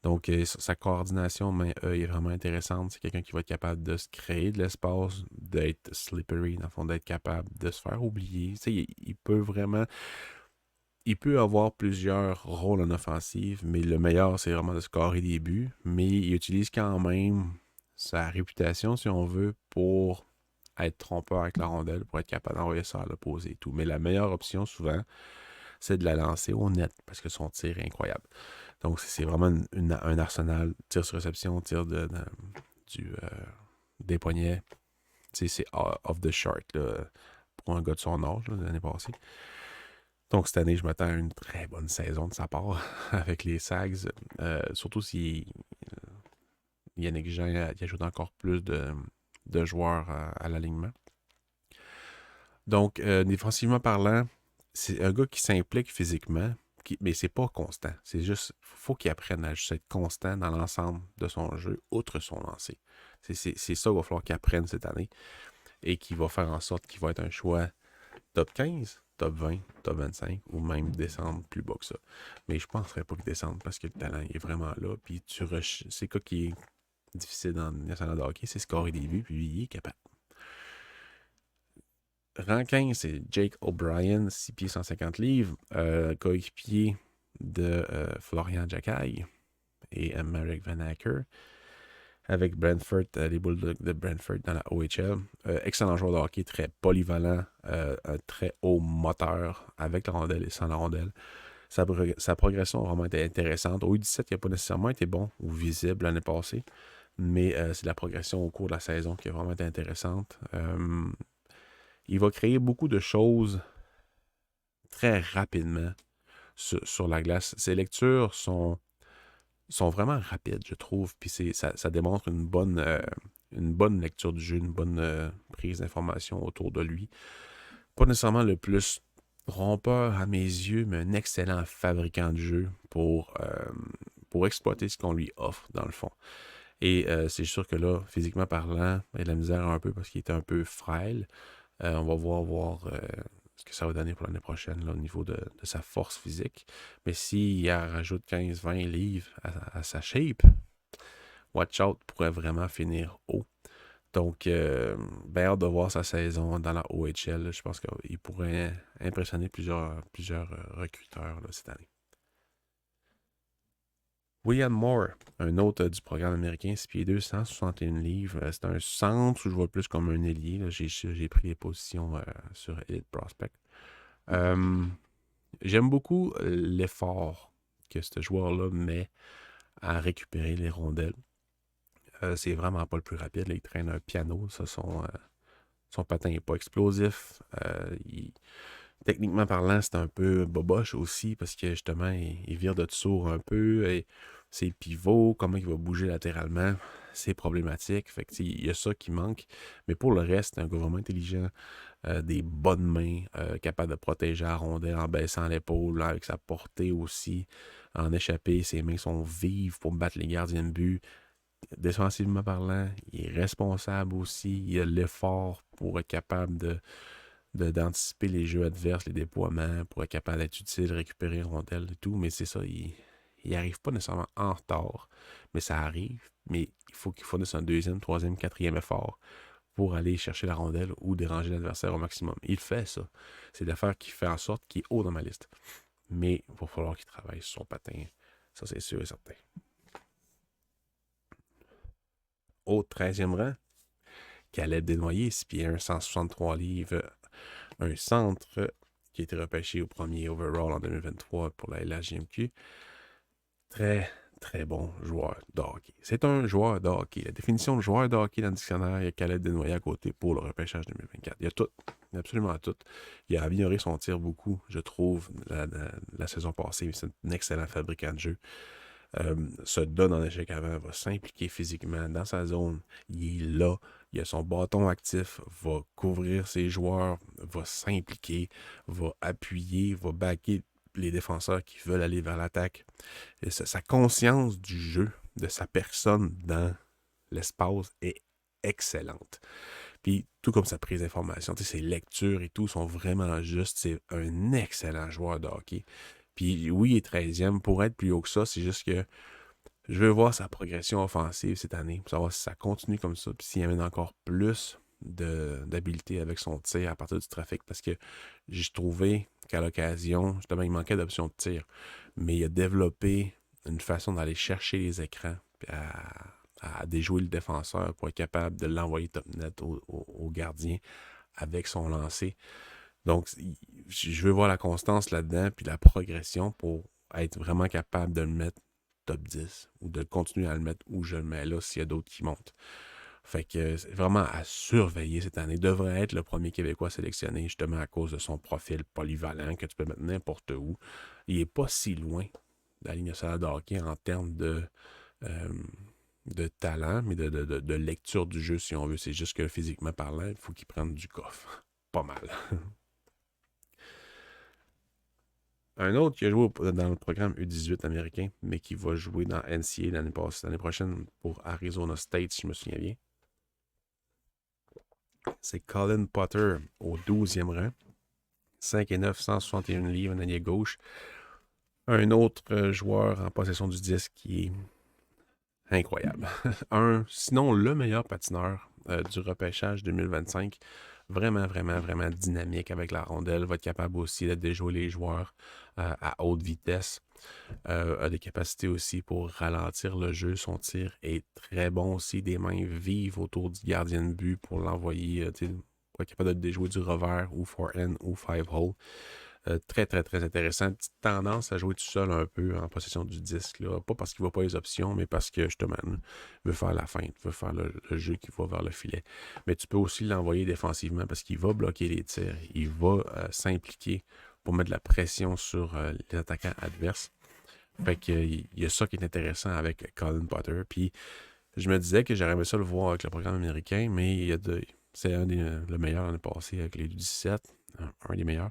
Donc, sa coordination main-œil est vraiment intéressante. C'est quelqu'un qui va être capable de se créer de l'espace, d'être slippery, dans le fond, d'être capable de se faire oublier. Tu sais, il peut vraiment... Il peut avoir plusieurs rôles en offensive, mais le meilleur, c'est vraiment de scorer des buts. Mais il utilise quand même sa réputation, si on veut, pour être trompeur avec la rondelle, pour être capable d'envoyer ça à l'opposé et tout. Mais la meilleure option, souvent, c'est de la lancer au net, parce que son tir est incroyable. Donc, c'est vraiment un arsenal. Tir sur réception, tir des poignets. C'est off the chart là, pour un gars de son âge l'année passée. Donc, cette année, je m'attends à une très bonne saison de sa part avec les Sags. Surtout si Yannick Jean y ajoute encore plus de joueurs à l'alignement. Donc, défensivement parlant, c'est un gars qui s'implique physiquement, mais c'est pas constant. C'est juste, faut qu'il apprenne à juste être constant dans l'ensemble de son jeu, outre son lancer. C'est ça qu'il va falloir qu'il apprenne cette année et qui va faire en sorte qu'il va être un choix top 15, top 20, top 25 ou même descendre plus bas que ça. Mais je ne penserais pas qu'il descende parce que le talent est vraiment là. Puis c'est quoi qui est difficile dans le national de hockey, c'est scorer des buts, puis lui, il est capable. Rang 15, c'est Jake O'Brien, 6 pieds 150 livres, coéquipier de Florian Jacquet et Marek Van Acker avec Brentford, les Bulldogs de Brentford dans la OHL. Excellent joueur de hockey, très polyvalent, un très haut moteur avec la rondelle et sans la rondelle. Sa progression a vraiment été intéressante. Au U17, il n'a pas nécessairement été bon ou visible l'année passée, mais c'est la progression au cours de la saison qui a vraiment été intéressante. Il va créer beaucoup de choses très rapidement sur la glace. Ses lectures sont vraiment rapides, je trouve. Puis ça démontre une bonne lecture du jeu, une bonne prise d'information autour de lui. Pas nécessairement le plus rompeur à mes yeux, mais un excellent fabricant de jeu pour exploiter ce qu'on lui offre, dans le fond. Et c'est sûr que là, physiquement parlant, il a de la misère un peu parce qu'il est un peu frêle. On va voir ce que ça va donner pour l'année prochaine là, au niveau de sa force physique. Mais s'il rajoute 15-20 livres à sa shape, watch out pourrait vraiment finir haut. Donc, bien hâte de voir sa saison dans la OHL. Je pense qu'il pourrait impressionner plusieurs recruteurs là, cette année. William Moore, un autre du programme américain, 6 pieds 2, 161 livres. C'est un centre où je vois plus comme un ailier. Là. J'ai pris les positions sur Elite Prospect. J'aime beaucoup l'effort que ce joueur-là met à récupérer les rondelles. C'est vraiment pas le plus rapide. Là. Il traîne un piano. Ça, son patin n'est pas explosif. Techniquement parlant, c'est un peu boboche aussi parce que justement, il vire de dessous un peu. Et ses pivots, comment il va bouger latéralement, c'est problématique. Fait que, il y a ça qui manque. Mais pour le reste, c'est un gars vraiment intelligent, des bonnes mains, capable de protéger la rondelle en baissant l'épaule, avec sa portée aussi, en échappée. Ses mains sont vives pour battre les gardiens de but. Défensivement parlant, il est responsable aussi. Il a l'effort pour être capable d'anticiper les jeux adverses, les déploiements, pour être capable d'être utile, récupérer rondelle et tout. Mais c'est ça, il n'arrive pas nécessairement en retard, mais ça arrive. Mais il faut qu'il fournisse un deuxième, troisième, quatrième effort pour aller chercher la rondelle ou déranger l'adversaire au maximum. Il fait ça. C'est l'affaire qui fait en sorte qu'il est haut dans ma liste. Mais il va falloir qu'il travaille sur son patin. Ça, c'est sûr et certain. Au 13e rang, Caleb Desnoyers, 6 pieds 1, 163 livres, un centre qui a été repêché au premier overall en 2023 pour la LHJMQ. Très, très bon joueur de hockey. C'est un joueur de hockey. La définition de joueur de hockey dans le dictionnaire, il y a Caleb Desnoyers à côté pour le repêchage 2024. Il y a tout. Il y a absolument tout. Il a amélioré son tir beaucoup, je trouve, la saison passée. C'est un excellent fabricant de jeu. Se donne en échec avant, va s'impliquer physiquement dans sa zone. Il est là. Il a son bâton actif, va couvrir ses joueurs, va s'impliquer, va appuyer, va backer les défenseurs qui veulent aller vers l'attaque. Et sa conscience du jeu, de sa personne dans l'espace est excellente. Puis, tout comme sa prise d'information, ses lectures et tout sont vraiment justes. C'est un excellent joueur de hockey. Puis, oui, il est 13e. Pour être plus haut que ça, c'est juste que je veux voir sa progression offensive cette année, pour savoir si ça continue comme ça, puis s'il amène encore plus d'habileté avec son tir à partir du trafic, parce que j'ai trouvé qu'à l'occasion, justement, il manquait d'options de tir. Mais il a développé une façon d'aller chercher les écrans, puis à déjouer le défenseur pour être capable de l'envoyer top net au gardien avec son lancer. Donc, je veux voir la constance là-dedans, puis la progression pour être vraiment capable de le mettre top 10 ou de continuer à le mettre où je le mets là s'il y a d'autres qui montent. Fait que c'est vraiment à surveiller cette année. Devrait être le premier Québécois sélectionné justement à cause de son profil polyvalent que tu peux mettre n'importe où. Il n'est pas si loin de la Ligue nationale de hockey en termes euh, de talent, mais de lecture du jeu si on veut. C'est juste que physiquement parlant, il faut qu'il prenne du coffre. Pas mal. Un autre qui a joué dans le programme U18 américain, mais qui va jouer dans NCAA l'année prochaine pour Arizona State, si je me souviens bien. C'est Colin Potter au 12e rang. 5 et 9, 161 livres, un allié gauche. Un autre joueur en possession du disque qui est incroyable. Sinon le meilleur patineur du repêchage 2025. Vraiment, vraiment, vraiment dynamique avec la rondelle. Va être capable aussi de déjouer les joueurs à haute vitesse. A des capacités aussi pour ralentir le jeu. Son tir est très bon aussi. Des mains vives autour du gardien de but pour l'envoyer. Pour être capable de déjouer du revers ou forehand ou five hole. Très, très, très intéressant. Petite tendance à jouer tout seul un peu en possession du disque. Là. Pas parce qu'il ne voit pas les options, mais parce que justement, il veut faire la feinte, veut faire le jeu qui va vers le filet. Mais tu peux aussi l'envoyer défensivement parce qu'il va bloquer les tirs. Il va s'impliquer pour mettre de la pression sur les attaquants adverses. Fait qu'il y a ça qui est intéressant avec Colin Potter. Puis je me disais que j'aurais aimé ça le voir avec le programme américain, mais c'est le meilleur l'année passée avec les 17, un des meilleurs.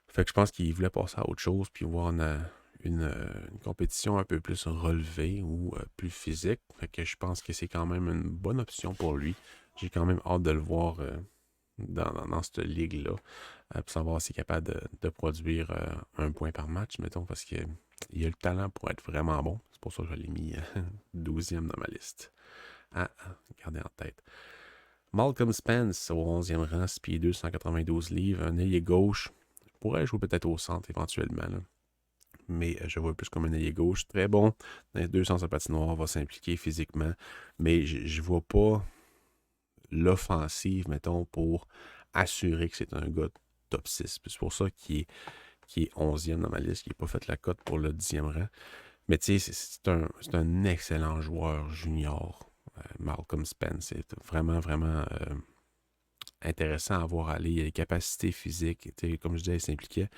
Fait que je pense qu'il voulait passer à autre chose puis voir une compétition un peu plus relevée ou plus physique. Fait que je pense que c'est quand même une bonne option pour lui. J'ai quand même hâte de le voir dans cette ligue-là pour savoir s'il est capable de produire un point par match, mettons, parce qu'il a le talent pour être vraiment bon. C'est pour ça que je l'ai mis 12e dans ma liste. Gardez en tête. Malcolm Spence au 11e rang, 6 pieds 2, 192 livres, un ailier gauche. Pourrait jouer peut-être au centre éventuellement, là. Mais je vois plus comme un ailier gauche. Très bon dans les deux sens de patinoire, va s'impliquer physiquement. Mais je vois pas l'offensive, mettons, pour assurer que c'est un gars top 6. C'est pour ça qu'il est 11e dans ma liste, qu'il n'a pas fait la cote pour le 10e rang. Mais tu sais, c'est un excellent joueur junior, Malcolm Spence. C'est vraiment, vraiment intéressant à voir aller. Il a les capacités physiques. Comme je disais, il s'impliquait.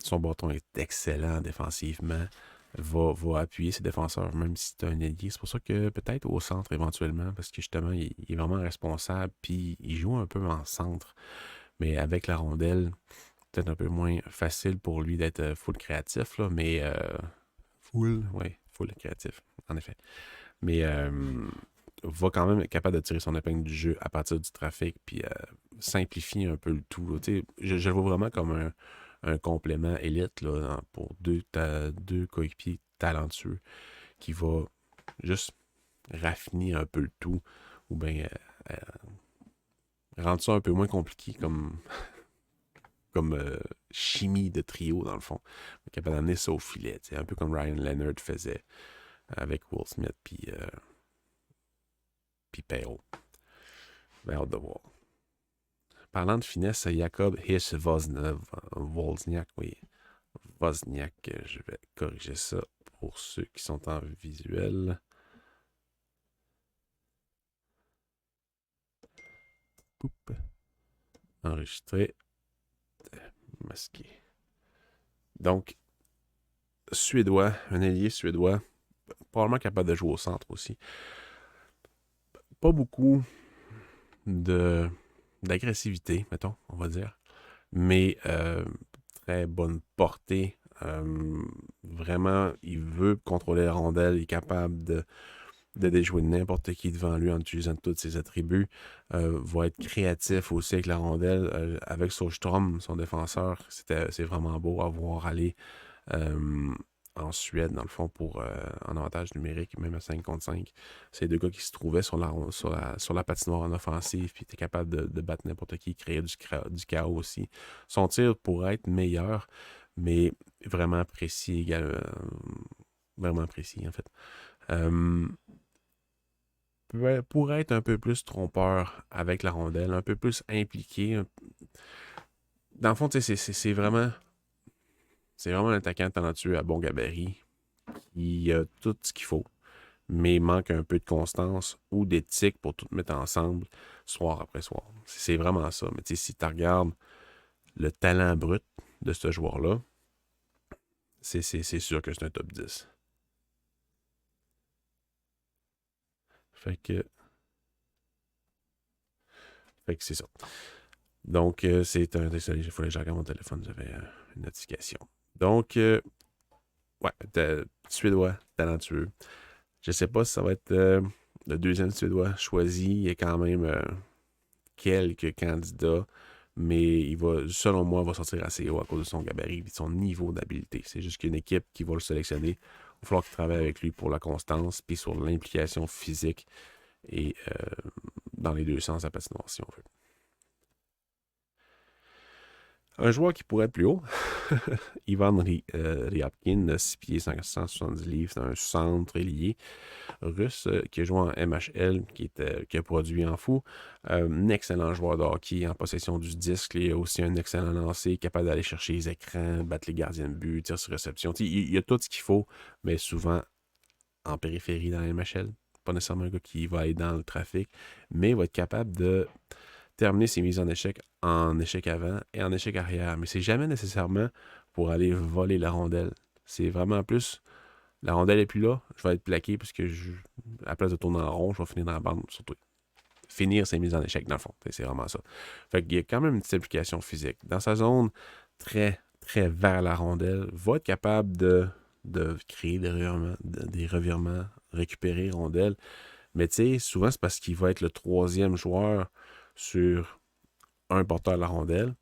Son bâton est excellent défensivement. Va appuyer ses défenseurs, même si c'est un ailier. C'est pour ça que peut-être au centre éventuellement, parce que justement, il est vraiment responsable. Puis il joue un peu en centre. Mais avec la rondelle, peut-être un peu moins facile pour lui d'être full créatif, là, mais full créatif, en effet. Mais va quand même être capable de tirer son épingle du jeu à partir du trafic, puis simplifier un peu le tout. Je le vois vraiment comme un complément élite là, pour deux coéquipiers talentueux qui va juste raffiner un peu le tout, ou bien rendre ça un peu moins compliqué comme chimie de trio, dans le fond. Capable d'amener ça au filet, un peu comme Ryan Leonard faisait avec Will Smith puis Perrault. J'ai hâte de voir. Parlant de finesse, Jakob Wozniak, oui. Wozniak, je vais corriger ça pour ceux qui sont en visuel. Poup. Enregistré. Masqué. Donc, suédois, un ailier suédois, probablement capable de jouer au centre aussi. Pas beaucoup d'agressivité, mettons, on va dire. Mais très bonne portée. Vraiment, il veut contrôler la rondelle. Il est capable de déjouer n'importe qui devant lui en utilisant tous ses attributs. Va être créatif aussi avec la rondelle. Avec Sohlstrom, son défenseur, c'est vraiment beau à voir aller euh, en Suède, dans le fond, pour en avantage numérique, même à 5 contre 5. C'est deux gars qui se trouvaient sur la patinoire en offensive, puis étaient capables de battre n'importe qui, créer du chaos aussi. Son tir pourrait être meilleur, mais vraiment précis également. Vraiment précis, en fait. Euh, pourrait être un peu plus trompeur avec la rondelle, un peu plus impliqué. Dans le fond, c'est vraiment un attaquant talentueux à bon gabarit qui a tout ce qu'il faut, mais manque un peu de constance ou d'éthique pour tout mettre ensemble soir après soir. C'est vraiment ça. Mais si tu regardes le talent brut de ce joueur-là, c'est sûr que c'est un top 10. Fait que, fait que c'est ça. Donc, c'est un. Désolé, il fallait que je regarde mon téléphone, j'avais une notification. Donc, ouais, Suédois, talentueux. Je sais pas si ça va être le deuxième Suédois choisi. Il y a quand même quelques candidats, mais selon moi, il va sortir assez haut à cause de son gabarit et de son niveau d'habileté. C'est juste qu'une équipe qui va le sélectionner. Il va falloir qu'il travaille avec lui pour la constance, puis sur l'implication physique et dans les deux sens à patinoire, si on veut. Un joueur qui pourrait être plus haut, Ivan Ryabkin, 6 pieds 170 livres, c'est un centre ailier russe qui a joué en MHL, qui a produit en fou. Un excellent joueur de hockey en possession du disque. Il a aussi un excellent lancer, capable d'aller chercher les écrans, battre les gardiens de but, tir sur réception. Il a tout ce qu'il faut, mais souvent en périphérie dans la MHL. Pas nécessairement un gars qui va aller dans le trafic, mais il va être capable de terminer ses mises en échec avant et en échec arrière. Mais c'est jamais nécessairement pour aller voler la rondelle. C'est vraiment plus la rondelle est plus là, je vais être plaqué parce que à la place de tourner en rond, je vais finir dans la bande, surtout. Finir ses mises en échec, dans le fond. C'est vraiment ça. Fait qu'il y a quand même une petite implication physique. Dans sa zone très, très vers la rondelle, va être capable de créer des revirements, récupérer rondelle. Mais tu sais, souvent, c'est parce qu'il va être le troisième joueur sur un porteur de la rondelle,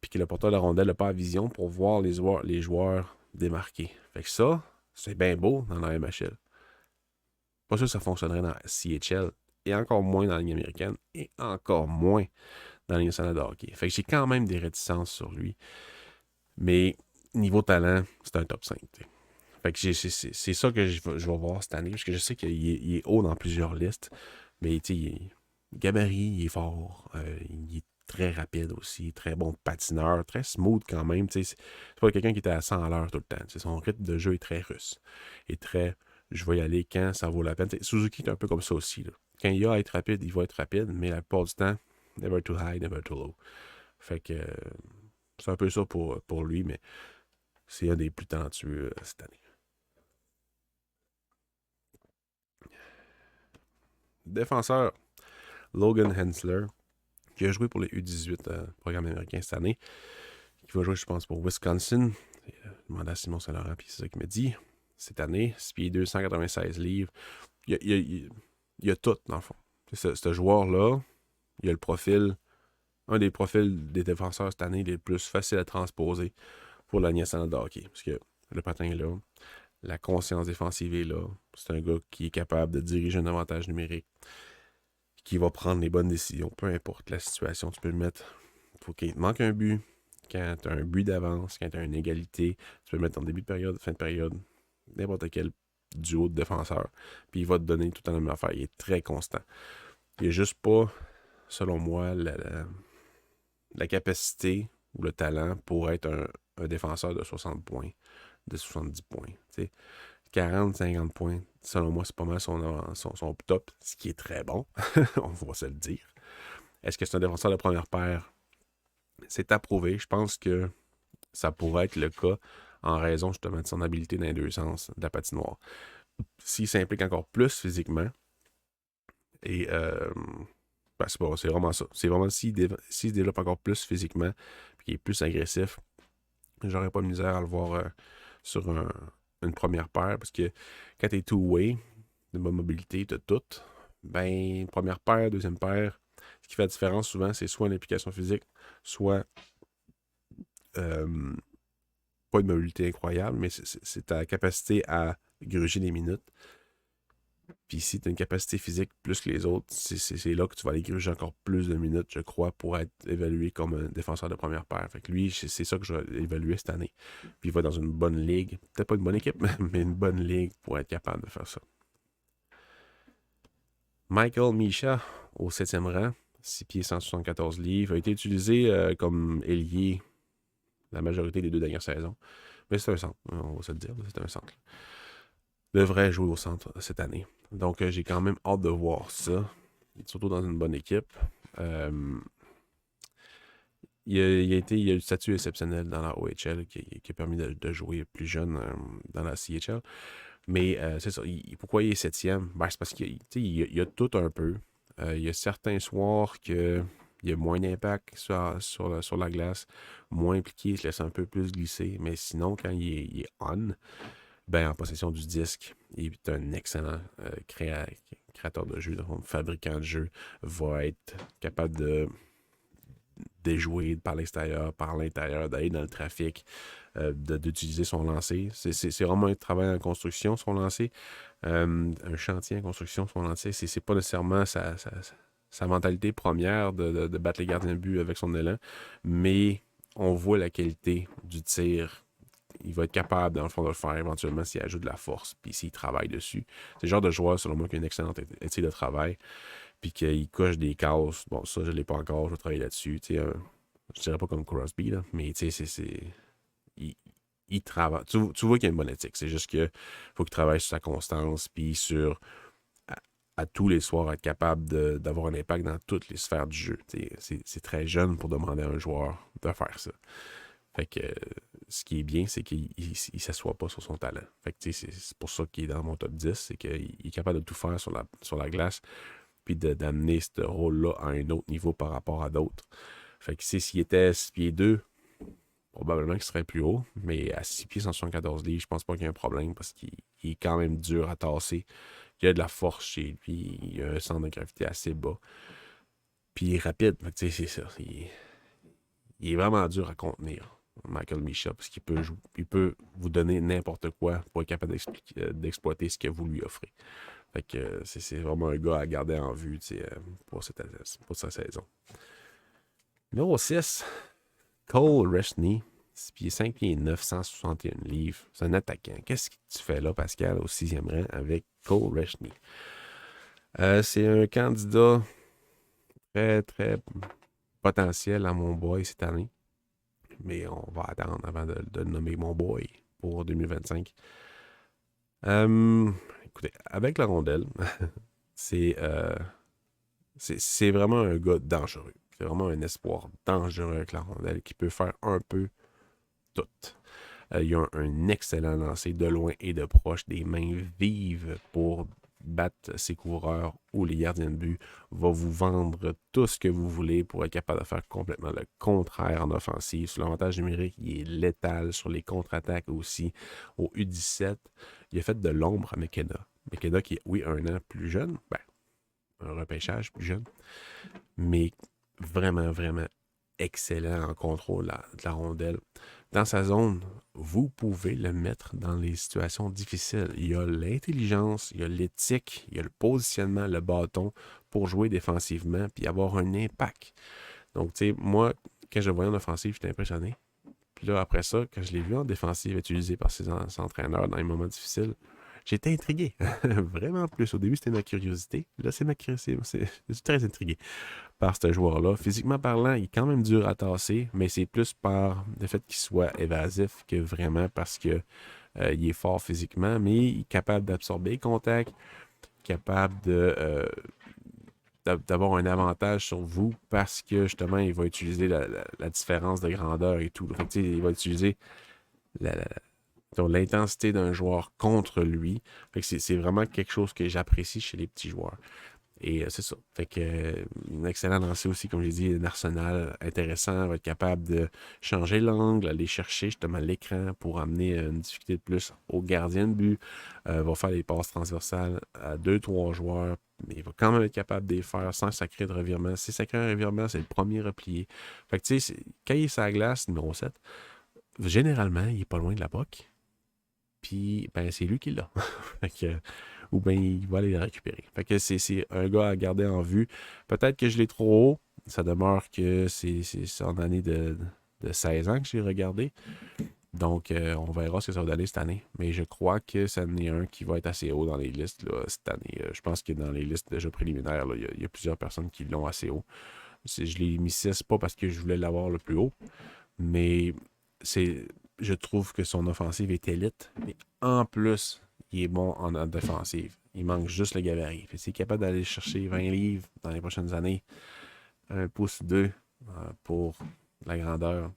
puis que le porteur de la rondelle n'a pas la vision pour voir les joueurs démarquer. Fait que ça, c'est bien beau dans la MHL. Pas sûr que ça fonctionnerait dans la CHL, et encore moins dans la Ligue américaine, et encore moins dans la Ligue nationale de hockey. Fait que j'ai quand même des réticences sur lui. Mais niveau talent, c'est un top 5. T'sais. Fait que c'est ça que je vais voir cette année, parce que je sais qu'il est haut dans plusieurs listes, mais gabarit, il est fort, il est très rapide aussi, très bon patineur, très smooth quand même. C'est pas quelqu'un qui était à 100 à l'heure tout le temps. Son rythme de jeu est très russe. Et très, je vais y aller quand ça vaut la peine. Suzuki est un peu comme ça aussi. Là. Quand il a à être rapide, il va être rapide, mais la plupart du temps, never too high, never too low. Fait que c'est un peu ça pour lui, mais c'est un des plus talentueux cette année. Défenseur, Logan Hensler, qui a joué pour les U18 programme américain cette année, qui va jouer, je pense, pour Wisconsin. Je demande à Simon Saint-Laurent, puis c'est ça qu'il m'a dit. Cette année, 6 pieds 2, 196 livres. Il y a tout, dans le fond. Ce joueur-là, il a le profil, un des profils des défenseurs cette année les plus faciles à transposer pour la nationale de hockey. Parce que le patin est là, la conscience défensive est là. C'est un gars qui est capable de diriger un avantage numérique, qui va prendre les bonnes décisions, peu importe la situation. Tu peux le mettre, faut qu'il te manque un but, quand tu as un but d'avance, quand tu as une égalité, tu peux le mettre en début de période, fin de période, n'importe quel duo de défenseurs, puis il va te donner tout le temps la même affaire. Il est très constant. Il n'y a juste pas, selon moi, la capacité ou le talent pour être un défenseur de 60 points, de 70 points. T'sais. 40-50 points, selon moi, c'est pas mal son top, ce qui est très bon, on va se le dire. Est-ce que c'est un défenseur de première paire? C'est approuvé. Je pense que ça pourrait être le cas en raison justement de son habilité dans les deux sens de la patinoire. S'il s'implique encore plus physiquement, Et c'est vraiment ça. C'est vraiment s'il se développe encore plus physiquement, puis qu'il est plus agressif, j'aurais pas de misère à le voir sur une première paire, parce que quand t'es two-way, de bonne mobilité, t'as tout, ben, première paire, deuxième paire, ce qui fait la différence souvent, c'est soit l'implication physique, soit euh, pas une mobilité incroyable, mais c'est ta capacité à gruger les minutes. Puis si tu as une capacité physique plus que les autres, c'est là que tu vas aller gruger encore plus de minutes, je crois, pour être évalué comme un défenseur de première paire. Fait que lui, c'est ça que je vais évaluer cette année. Puis il va dans une bonne ligue, peut-être pas une bonne équipe, mais une bonne ligue pour être capable de faire ça. Michael Misha, au 7e rang, 6 pieds 174 livres, a été utilisé comme ailier la majorité des 2 dernières saisons. Mais c'est un centre, on va se le dire, c'est un centre. Devrait jouer au centre cette année. Donc j'ai quand même hâte de voir ça. Surtout dans une bonne équipe. Il a eu un statut exceptionnel dans la OHL qui a permis de jouer plus jeune dans la CHL. Mais c'est ça. Pourquoi il est 7e? Ben, c'est parce qu'il y a tout un peu. Il y a certains soirs qu'il y a moins d'impact sur la glace, moins impliqué, il se laisse un peu plus glisser. Mais sinon, quand il est on, ben, en possession du disque, il est un excellent créateur de jeu, donc fabricant de jeu, va être capable de déjouer par l'extérieur, par l'intérieur, d'aller dans le trafic, d'utiliser son lancer. C'est vraiment un travail en construction, son lancer. Un chantier en construction, son lancer. C'est pas nécessairement sa mentalité première de battre les gardiens de but avec son élan, mais on voit la qualité du tir. Il va être capable, dans le fond, de le faire éventuellement s'il ajoute de la force, puis s'il travaille dessus. C'est le genre de joueur, selon moi, qui a une excellente éthique de travail, puis qu'il coche des cases. Bon, ça, je ne l'ai pas encore, je vais travailler là-dessus. Je dirais pas comme Crosby, là, mais il travaille. Tu vois qu'il y a une bonne éthique. C'est juste qu'il faut qu'il travaille sur sa constance, puis sur à tous les soirs être capable d'avoir un impact dans toutes les sphères du jeu. C'est très jeune pour demander à un joueur de faire ça. Fait que ce qui est bien, c'est qu'il ne s'assoit pas sur son talent. Fait que c'est pour ça qu'il est dans mon top 10, c'est qu'il est capable de tout faire sur la glace, puis d'amener ce rôle-là à un autre niveau par rapport à d'autres. Fait que s'il était 6 pieds 2, probablement qu'il serait plus haut, mais à 6 pieds 174 livres, je pense pas qu'il y ait un problème parce qu'il est quand même dur à tasser. Il a de la force chez lui, il a un centre de gravité assez bas. Puis il est rapide, c'est ça. Il est vraiment dur à contenir. Michael Misha, parce qu'il peut vous donner n'importe quoi pour être capable d'exploiter ce que vous lui offrez. Fait que c'est vraiment un gars à garder en vue pour sa saison. Numéro 6, Cole Resney, 6 pieds 5 pieds 9, 161 livres. C'est un attaquant. Qu'est-ce que tu fais là, Pascal, au 6e rang avec Cole Resney? C'est un candidat très, très potentiel à mon boy cette année. Mais on va attendre avant de le nommer mon boy pour 2025. Écoutez, avec la rondelle, c'est vraiment un gars dangereux. C'est vraiment un espoir dangereux avec la rondelle qui peut faire un peu tout. Il a un excellent lancer de loin et de proche, des mains vives pour battre ses coureurs ou les gardiens de but, va vous vendre tout ce que vous voulez pour être capable de faire complètement le contraire en offensive. Sur l'avantage numérique, il est létal sur les contre-attaques aussi. Au U17, il a fait de l'ombre à McKenna. McKenna qui est, oui, un an plus jeune, un repêchage plus jeune, mais vraiment, vraiment excellent en contrôle de la rondelle. Dans sa zone, vous pouvez le mettre dans les situations difficiles. Il y a l'intelligence, il y a l'éthique, il y a le positionnement, le bâton pour jouer défensivement puis avoir un impact. Donc, tu sais, moi, quand je le voyais en offensive, j'étais impressionné. Puis là, après ça, quand je l'ai vu en défensive utilisé par ses entraîneurs dans les moments difficiles, j'étais intrigué. Vraiment plus. Au début, c'était ma curiosité. Là, c'est je suis très intrigué par ce joueur-là. Physiquement parlant, il est quand même dur à tasser, mais c'est plus par le fait qu'il soit évasif que vraiment parce que il est fort physiquement, mais il est capable d'absorber les contacts, capable d'avoir un avantage sur vous parce que justement, il va utiliser la différence de grandeur et tout. Fait, il va utiliser l'intensité d'un joueur contre lui. Fait que c'est vraiment quelque chose que j'apprécie chez les petits joueurs. Et c'est ça. Fait que un excellent lancer aussi, comme j'ai dit, un arsenal intéressant, va être capable de changer l'angle, aller chercher justement l'écran pour amener une difficulté de plus au gardien de but. Va faire des passes transversales à 2-3 joueurs, mais il va quand même être capable de les faire sans sacrer de revirement. Si sacré un revirement, c'est le premier replié. Fait que tu sais, quand il est sur la glace, numéro 7, généralement, il est pas loin de la POC. Puis, ben, c'est lui qui l'a. Fait que, ou bien il va aller le récupérer. Fait que c'est un gars à garder en vue. Peut-être que je l'ai trop haut. Ça demeure que c'est en année de 16 ans que j'ai regardé. Donc, on verra ce que ça va donner cette année. Mais je crois que ça en est un qui va être assez haut dans les listes là, cette année. Je pense que dans les listes déjà préliminaires, là, il y a plusieurs personnes qui l'ont assez haut. Je l'ai mis 6, pas parce que je voulais l'avoir le plus haut, mais je trouve que son offensive est élite. Mais en plus, il est bon en défensive. Il manque juste le gabarit. Puis s'il est capable d'aller chercher 20 livres dans les prochaines années, 1 pouce 2 pour la grandeur,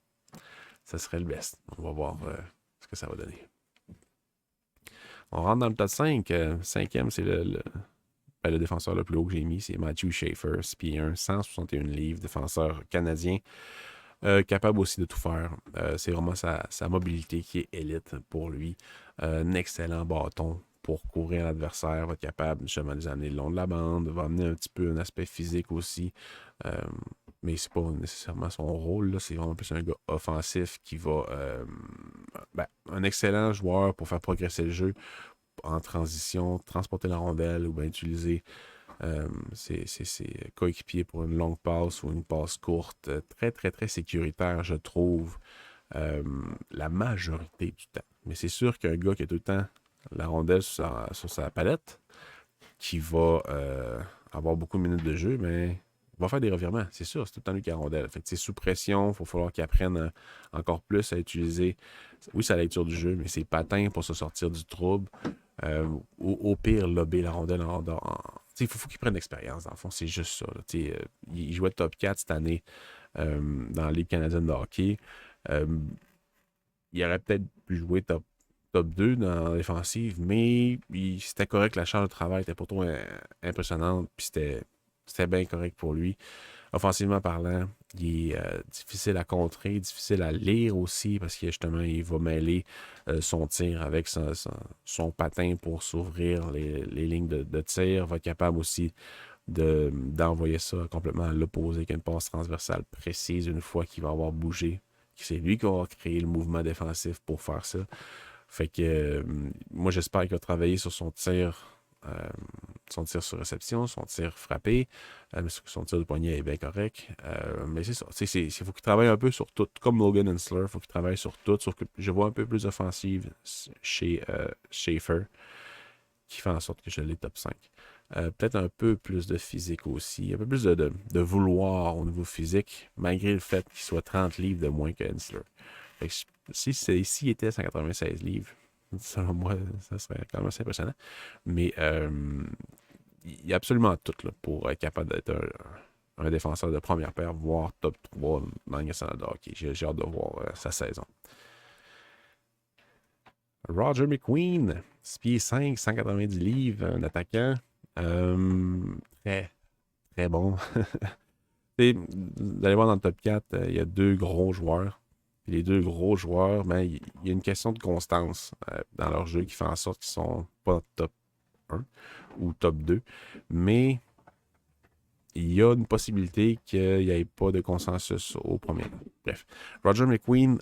ça serait le best. On va voir ce que ça va donner. On rentre dans le top 5. Cinquième, c'est le défenseur le plus haut que j'ai mis. C'est Matthew Schaefer, 6 pieds 1, 161 livres, défenseur canadien. Capable aussi de tout faire. C'est vraiment sa mobilité qui est élite pour lui. Un excellent bâton pour courir l'adversaire. Va être capable justement de les amener le long de la bande. Va amener un petit peu un aspect physique aussi. Mais c'est pas nécessairement son rôle. C'est vraiment plus un gars offensif qui va... un excellent joueur pour faire progresser le jeu en transition, transporter la rondelle ou bien utiliser ses coéquipiers pour une longue passe ou une passe courte. Très, très, très sécuritaire, je trouve, la majorité du temps. Mais c'est sûr qu'un gars qui a tout le temps la rondelle sur sa palette, qui va avoir beaucoup de minutes de jeu, mais il va faire des revirements, c'est sûr, c'est tout le temps lui qui a la rondelle. Fait que sous pression, il va falloir qu'il apprenne encore plus à utiliser, oui, sa lecture du jeu, mais ses patins pour se sortir du trouble. Au pire, lober la rondelle il faut qu'il prenne l'expérience, dans le fond, c'est juste ça. Il jouait top 4 cette année dans la Ligue canadienne de hockey. Il aurait peut-être pu jouer top 2 dans la défensive, mais c'était correct, la charge de travail était pas trop impressionnante, puis c'était bien correct pour lui. Offensivement parlant, il est difficile à contrer, difficile à lire aussi, parce que justement, il va mêler son tir avec son patin pour s'ouvrir les lignes de tir. Va être capable aussi d'envoyer ça complètement à l'opposé avec une passe transversale précise une fois qu'il va avoir bougé. C'est lui qui va créer le mouvement défensif pour faire ça. Fait que moi, j'espère qu'il va travailler sur son tir sur réception, son tir frappé, son tir de poignet est bien correct. Mais c'est ça. Il faut qu'il travaille un peu sur tout. Comme Logan Hensler, il faut qu'il travaille sur tout. Sauf que je vois un peu plus d'offensive chez Schaefer, qui fait en sorte que je l'ai top 5. Peut-être un peu plus de physique aussi. Un peu plus de vouloir au niveau physique, malgré le fait qu'il soit 30 livres de moins que Hensler. Fait que s'il était 196 livres, selon moi, ça serait quand même assez impressionnant. Mais il y a absolument tout là, pour être capable d'être un défenseur de première paire, voire top 3 dans le national de hockey. J'ai hâte de voir sa saison. Roger McQueen, 6 pieds 5, 190 livres, un attaquant. Très, très bon. Vous allez voir dans le top 4, il y a 2 gros joueurs. Puis les 2 gros joueurs, il y a une question de constance dans leur jeu qui fait en sorte qu'ils ne sont pas top 1 ou top 2. Mais il y a une possibilité qu'il n'y ait pas de consensus au premier. Bref, Roger McQueen,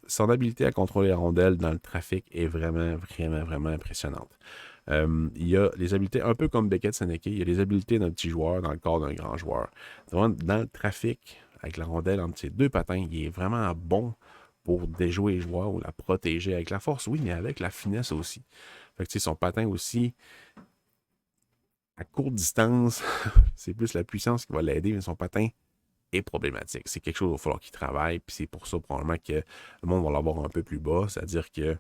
son habilité à contrôler la rondelle dans le trafic est vraiment, vraiment, vraiment impressionnante. Il y a les habiletés, un peu comme Beckett Seneke, il y a les habiletés d'un petit joueur dans le corps d'un grand joueur. Dans le trafic, avec la rondelle entre ses 2 patins, il est vraiment bon pour déjouer les joueurs ou la protéger avec la force, oui, mais avec la finesse aussi. Fait que, son patin aussi, à courte distance, c'est plus la puissance qui va l'aider, mais son patin est problématique. C'est quelque chose qu'il va falloir qu'il travaille, puis c'est pour ça probablement que le monde va l'avoir un peu plus bas, c'est-à-dire que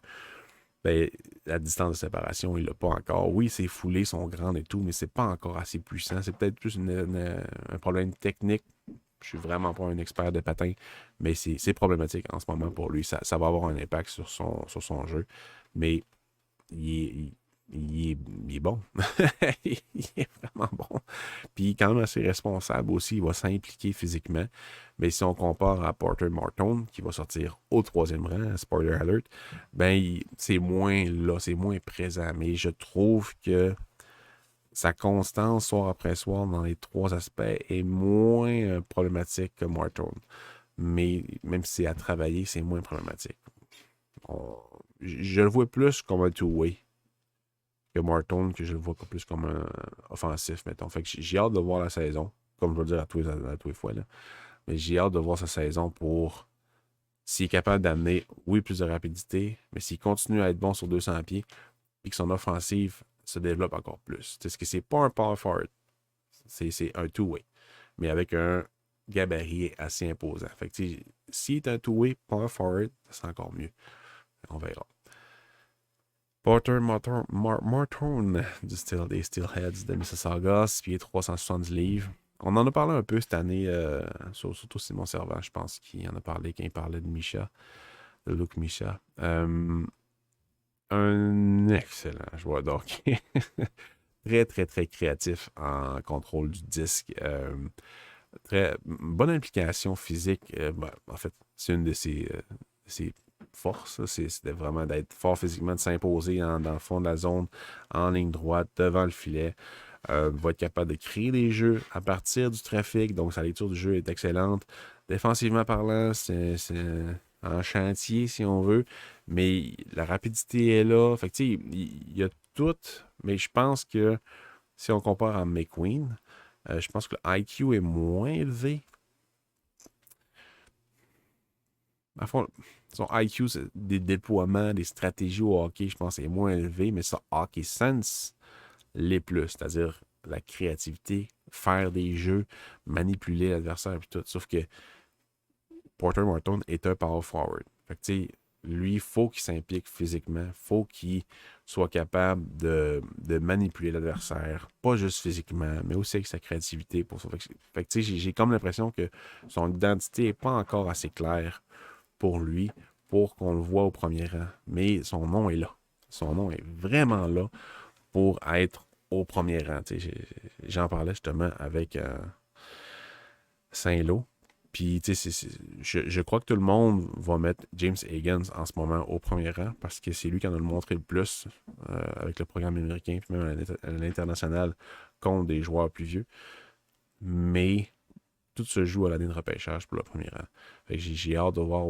la distance de séparation, il l'a pas encore. Oui, ses foulées sont grandes et tout, mais c'est pas encore assez puissant. C'est peut-être plus un problème technique. Je suis vraiment pas un expert de patin, mais c'est problématique en ce moment pour lui. Ça va avoir un impact sur son jeu. Mais il il est bon. Il est vraiment bon. Puis il est quand même assez responsable aussi. Il va s'impliquer physiquement. Mais si on compare à Porter Martone, qui va sortir au troisième rang, spoiler alert, ben c'est moins là, c'est moins présent. Mais je trouve que sa constance soir après soir dans les trois aspects est moins problématique que Martone. Mais même si c'est à travailler, c'est moins problématique. Je le vois plus comme un two-way que Martone, que je le vois plus comme un offensif, mettons. Fait que j'ai hâte de voir la saison, comme je veux dire à tous les fois, là. Mais j'ai hâte de voir sa saison pour s'il est capable d'amener, oui, plus de rapidité, mais s'il continue à être bon sur 200 pieds, puis que son offensive se développe encore plus. C'est ce que c'est pas un power forward, c'est un two-way, mais avec un gabarit assez imposant. Fait que s'il est un two-way power forward, c'est encore mieux. On verra. Porter Martone des Steelheads de Mississauga, 6 pieds 370 livres. On en a parlé un peu cette année, surtout Simon Servant, je pense qu'il en a parlé quand il parlait de Misha, de Luke Misha. Un excellent joueur d'hockey. Très, très, très créatif en contrôle du disque. Très bonne implication physique. En fait, c'est une de ses forces. C'était vraiment d'être fort physiquement, de s'imposer dans le fond de la zone, en ligne droite, devant le filet. Va être capable de créer des jeux à partir du trafic. Donc, sa lecture du jeu est excellente. Défensivement parlant, c'est un chantier, si on veut. Mais la rapidité est là. Fait que, il y a tout. Mais je pense que si on compare à McQueen, je pense que le IQ est moins élevé. À fond, son IQ, c'est des déploiements, des stratégies au hockey, je pense, est moins élevé, mais son hockey sense l'est plus. C'est-à-dire la créativité, faire des jeux, manipuler l'adversaire et tout. Sauf que Porter Martone est un power forward. Fait que, tu sais, lui, il faut qu'il s'implique physiquement, il faut qu'il soit capable de manipuler l'adversaire, pas juste physiquement, mais aussi avec sa créativité pour ça. Fait que tu sais, j'ai comme l'impression que son identité n'est pas encore assez claire pour lui, pour qu'on le voit au premier rang. Mais son nom est là. Son nom est vraiment là pour être au premier rang. J'en parlais justement avec Saint-Lô. Puis, tu sais, je crois que tout le monde va mettre James Higgins en ce moment au premier rang parce que c'est lui qui en a le montré le plus avec le programme américain, puis même à l'international contre des joueurs plus vieux. Mais tout se joue à l'année de repêchage pour le premier rang. Fait que j'ai hâte de voir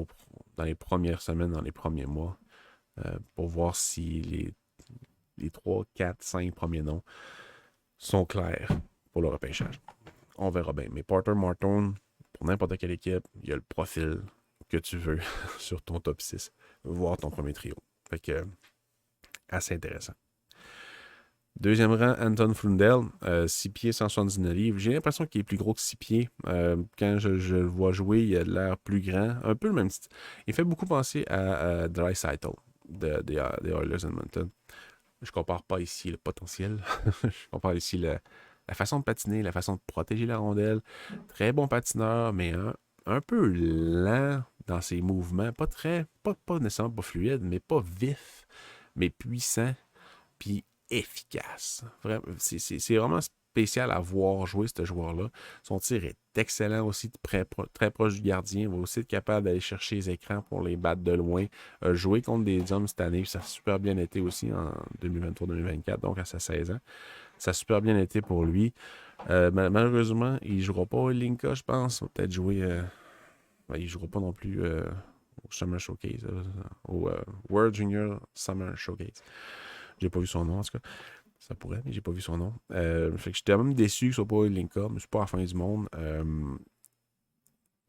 dans les premières semaines, dans les premiers mois, pour voir si les 3, 4, 5 premiers noms sont clairs pour le repêchage. On verra bien. Mais Porter Martone, pour n'importe quelle équipe, il y a le profil que tu veux sur ton top 6, voire ton premier trio. Fait que, assez intéressant. Deuxième rang, Anton Flundell, 6 pieds, 179 livres. J'ai l'impression qu'il est plus gros que 6 pieds. Quand je le vois jouer, il a l'air plus grand. Un peu le même style. Il fait beaucoup penser à Draisaitl des Oilers Edmonton. Je compare pas ici le potentiel. Je compare ici la façon de patiner, la façon de protéger la rondelle. Très bon patineur, mais un peu lent dans ses mouvements. Pas nécessairement pas fluide, mais pas vif, mais puissant. Puis efficace. C'est vraiment spécial à voir jouer ce joueur-là. Son tir est excellent aussi, très proche du gardien. Il va aussi être capable d'aller chercher les écrans pour les battre de loin. Jouer contre des hommes cette année, ça a super bien été aussi en 2023-2024, donc à sa 16 ans. Ça a super bien été pour lui. Malheureusement, il ne jouera pas au Linka, je pense. Il va peut-être jouer... il ne jouera pas non plus au Summer Showcase, au World Junior Summer Showcase. J'ai pas vu son nom, en tout cas. Ça pourrait, mais j'ai pas vu son nom. Fait que j'étais même déçu que ce soit pas Linka, mais c'est pas la fin du monde.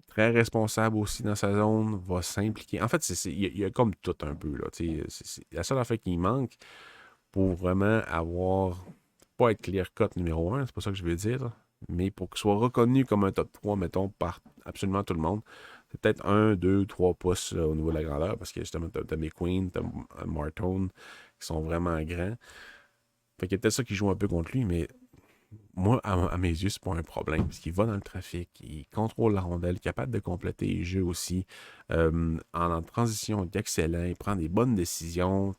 Très responsable aussi dans sa zone, va s'impliquer. En fait, il y a comme tout un peu. Là, la seule affaire qui manque pour vraiment pas être clear-cut numéro 1, c'est pas ça que je veux dire, mais pour qu'il soit reconnu comme un top 3, mettons, par absolument tout le monde. C'est peut-être 1, 2, 3 pouces là, au niveau de la grandeur, parce que justement, t'as McQueen, t'as Martone, qui sont vraiment grands. Fait qu'il y a peut-être ça qui joue un peu contre lui, mais moi, à mes yeux, c'est pas un problème. Parce qu'il va dans le trafic, il contrôle la rondelle, capable de compléter les jeux aussi. En transition, il est excellent, il prend des bonnes décisions.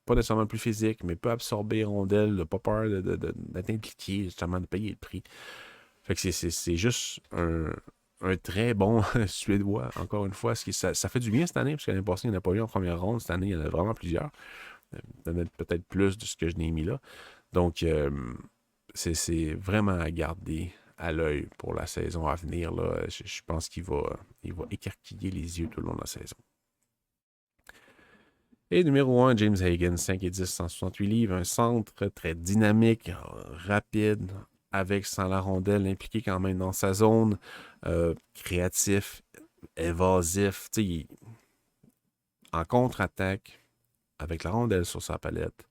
pas nécessairement le plus physique, mais peut absorber les rondelles, n'a pas peur d'être impliqué, justement, de payer le prix. Fait que c'est juste un très bon Suédois, encore une fois. Ça fait du bien cette année, parce que l'année passée, il n'y en a pas eu en première ronde. Cette année, il y en a vraiment plusieurs. Il y en a peut-être plus de ce que je n'ai mis là. Donc, c'est vraiment à garder à l'œil pour la saison à venir. Là. Je pense il va écarquiller les yeux tout le long de la saison. Et numéro 1, James Hagan, 5 et 10, 168 livres, un centre très dynamique, rapide, avec sans la rondelle, impliqué quand même dans sa zone, créatif, évasif, en contre-attaque, avec la rondelle sur sa palette,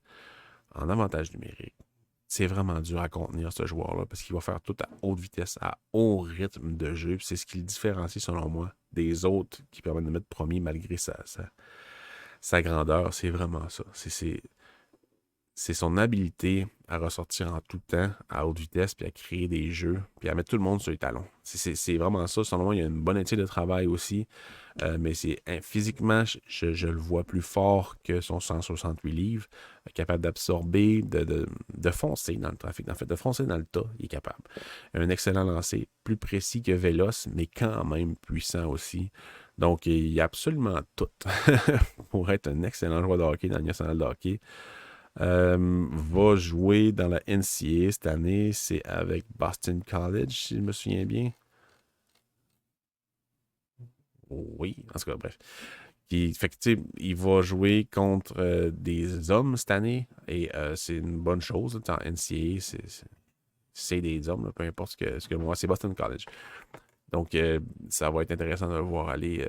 en avantage numérique. C'est vraiment dur à contenir ce joueur-là parce qu'il va faire tout à haute vitesse, à haut rythme de jeu. C'est ce qui le différencie, selon moi, des autres qui permettent de mettre premier malgré sa grandeur. C'est vraiment ça. C'est son habilité à ressortir en tout temps, à haute vitesse, puis à créer des jeux, puis à mettre tout le monde sur les talons. C'est vraiment ça. Selon moi, il y a une bonne éthique de travail aussi, mais physiquement, je le vois plus fort que son 168 livres, capable d'absorber, de foncer dans le trafic. En fait, de foncer dans le tas, il est capable. Un excellent lancer, plus précis que véloce, mais quand même puissant aussi. Donc, il y a absolument tout pour être un excellent joueur de hockey dans le national de hockey. Va jouer dans la NCAA cette année. C'est avec Boston College, si je me souviens bien. Oui, en tout cas, bref. Fait que, il va jouer contre des hommes cette année et c'est une bonne chose. En NCAA, c'est des hommes, là, peu importe ce que moi, c'est Boston College. Donc, ça va être intéressant de le voir aller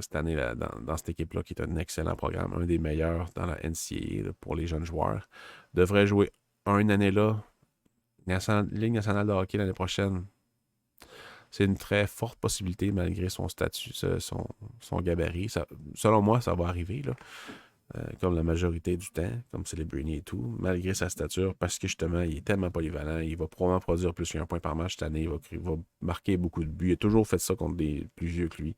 cette année là, dans cette équipe-là, qui est un excellent programme, un des meilleurs dans la NCAA là, pour les jeunes joueurs. Devrait jouer une année là, Ligue nationale de hockey l'année prochaine. C'est une très forte possibilité malgré son statut, son gabarit. Selon moi, ça va arriver, là, comme la majorité du temps, comme Celebrini et tout, malgré sa stature, parce que justement, il est tellement polyvalent. Il va probablement produire plus qu'un point par match cette année. Il va marquer beaucoup de buts. Il a toujours fait ça contre des plus vieux que lui.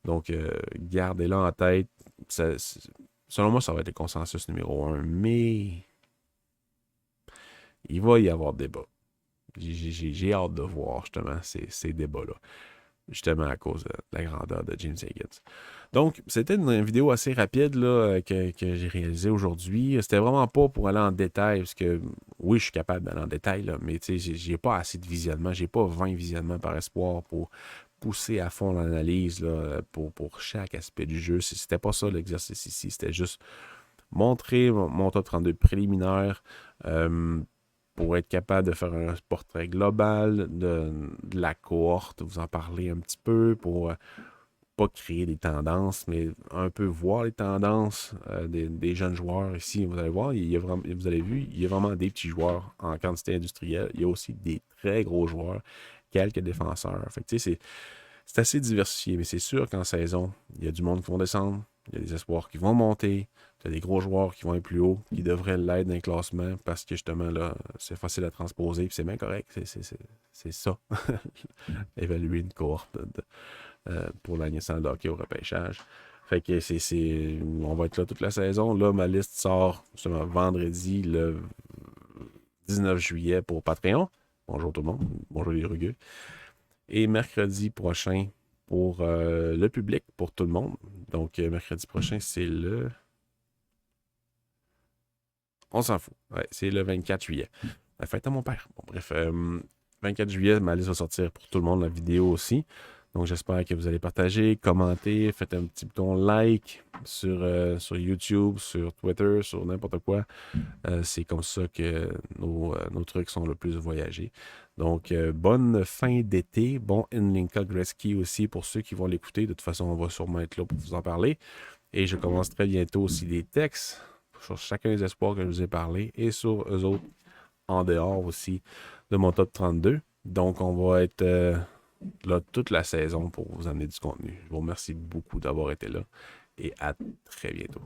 Donc, gardez-le en tête. Selon moi, ça va être le consensus numéro 1, mais il va y avoir débat. J'ai hâte de voir justement ces débats-là, justement à cause de la grandeur de James Higgins. Donc, c'était une vidéo assez rapide là, que j'ai réalisée aujourd'hui. C'était vraiment pas pour aller en détail, parce que oui, je suis capable d'aller en détail, là, mais j'ai pas assez de visionnement, j'ai pas 20 visionnements par espoir pour pousser à fond l'analyse là, pour chaque aspect du jeu. C'était pas ça l'exercice ici, c'était juste montrer mon top 32 préliminaire, pour être capable de faire un portrait global de la cohorte, vous en parler un petit peu, pour pas créer des tendances, mais un peu voir les tendances des jeunes joueurs ici. Vous allez voir, vous avez vu, il y a vraiment des petits joueurs en quantité industrielle. Il y a aussi des très gros joueurs, quelques défenseurs. Fait que, c'est assez diversifié, mais c'est sûr qu'en saison, il y a du monde qui vont descendre, il y a des espoirs qui vont monter, il y a des gros joueurs qui vont être plus hauts, qui devraient l'être dans le classement parce que justement, là, c'est facile à transposer, puis c'est bien correct. C'est ça. Évaluer une cohorte pour la naissance de hockey au repêchage. Fait que on va être là toute la saison. Là, ma liste sort justement vendredi, le 19 juillet pour Patreon. Bonjour tout le monde. Bonjour les rugueux. Et mercredi prochain pour le public, pour tout le monde. Donc, mercredi prochain, c'est le... On s'en fout. Ouais, c'est le 24 juillet. La fête à mon père. Bon, bref, 24 juillet, ma liste va sortir pour tout le monde, la vidéo aussi. Donc, j'espère que vous allez partager, commenter, faites un petit bouton like sur YouTube, sur Twitter, sur n'importe quoi. C'est comme ça que nos trucs sont le plus voyagés. Donc, bonne fin d'été. Bon Inlinka Gretzky aussi pour ceux qui vont l'écouter. De toute façon, on va sûrement être là pour vous en parler. Et je commence très bientôt aussi des textes sur chacun des espoirs que je vous ai parlé et sur eux autres en dehors aussi de mon top 32. Donc, on va être là toute la saison pour vous amener du contenu. Je vous remercie beaucoup d'avoir été là et à très bientôt.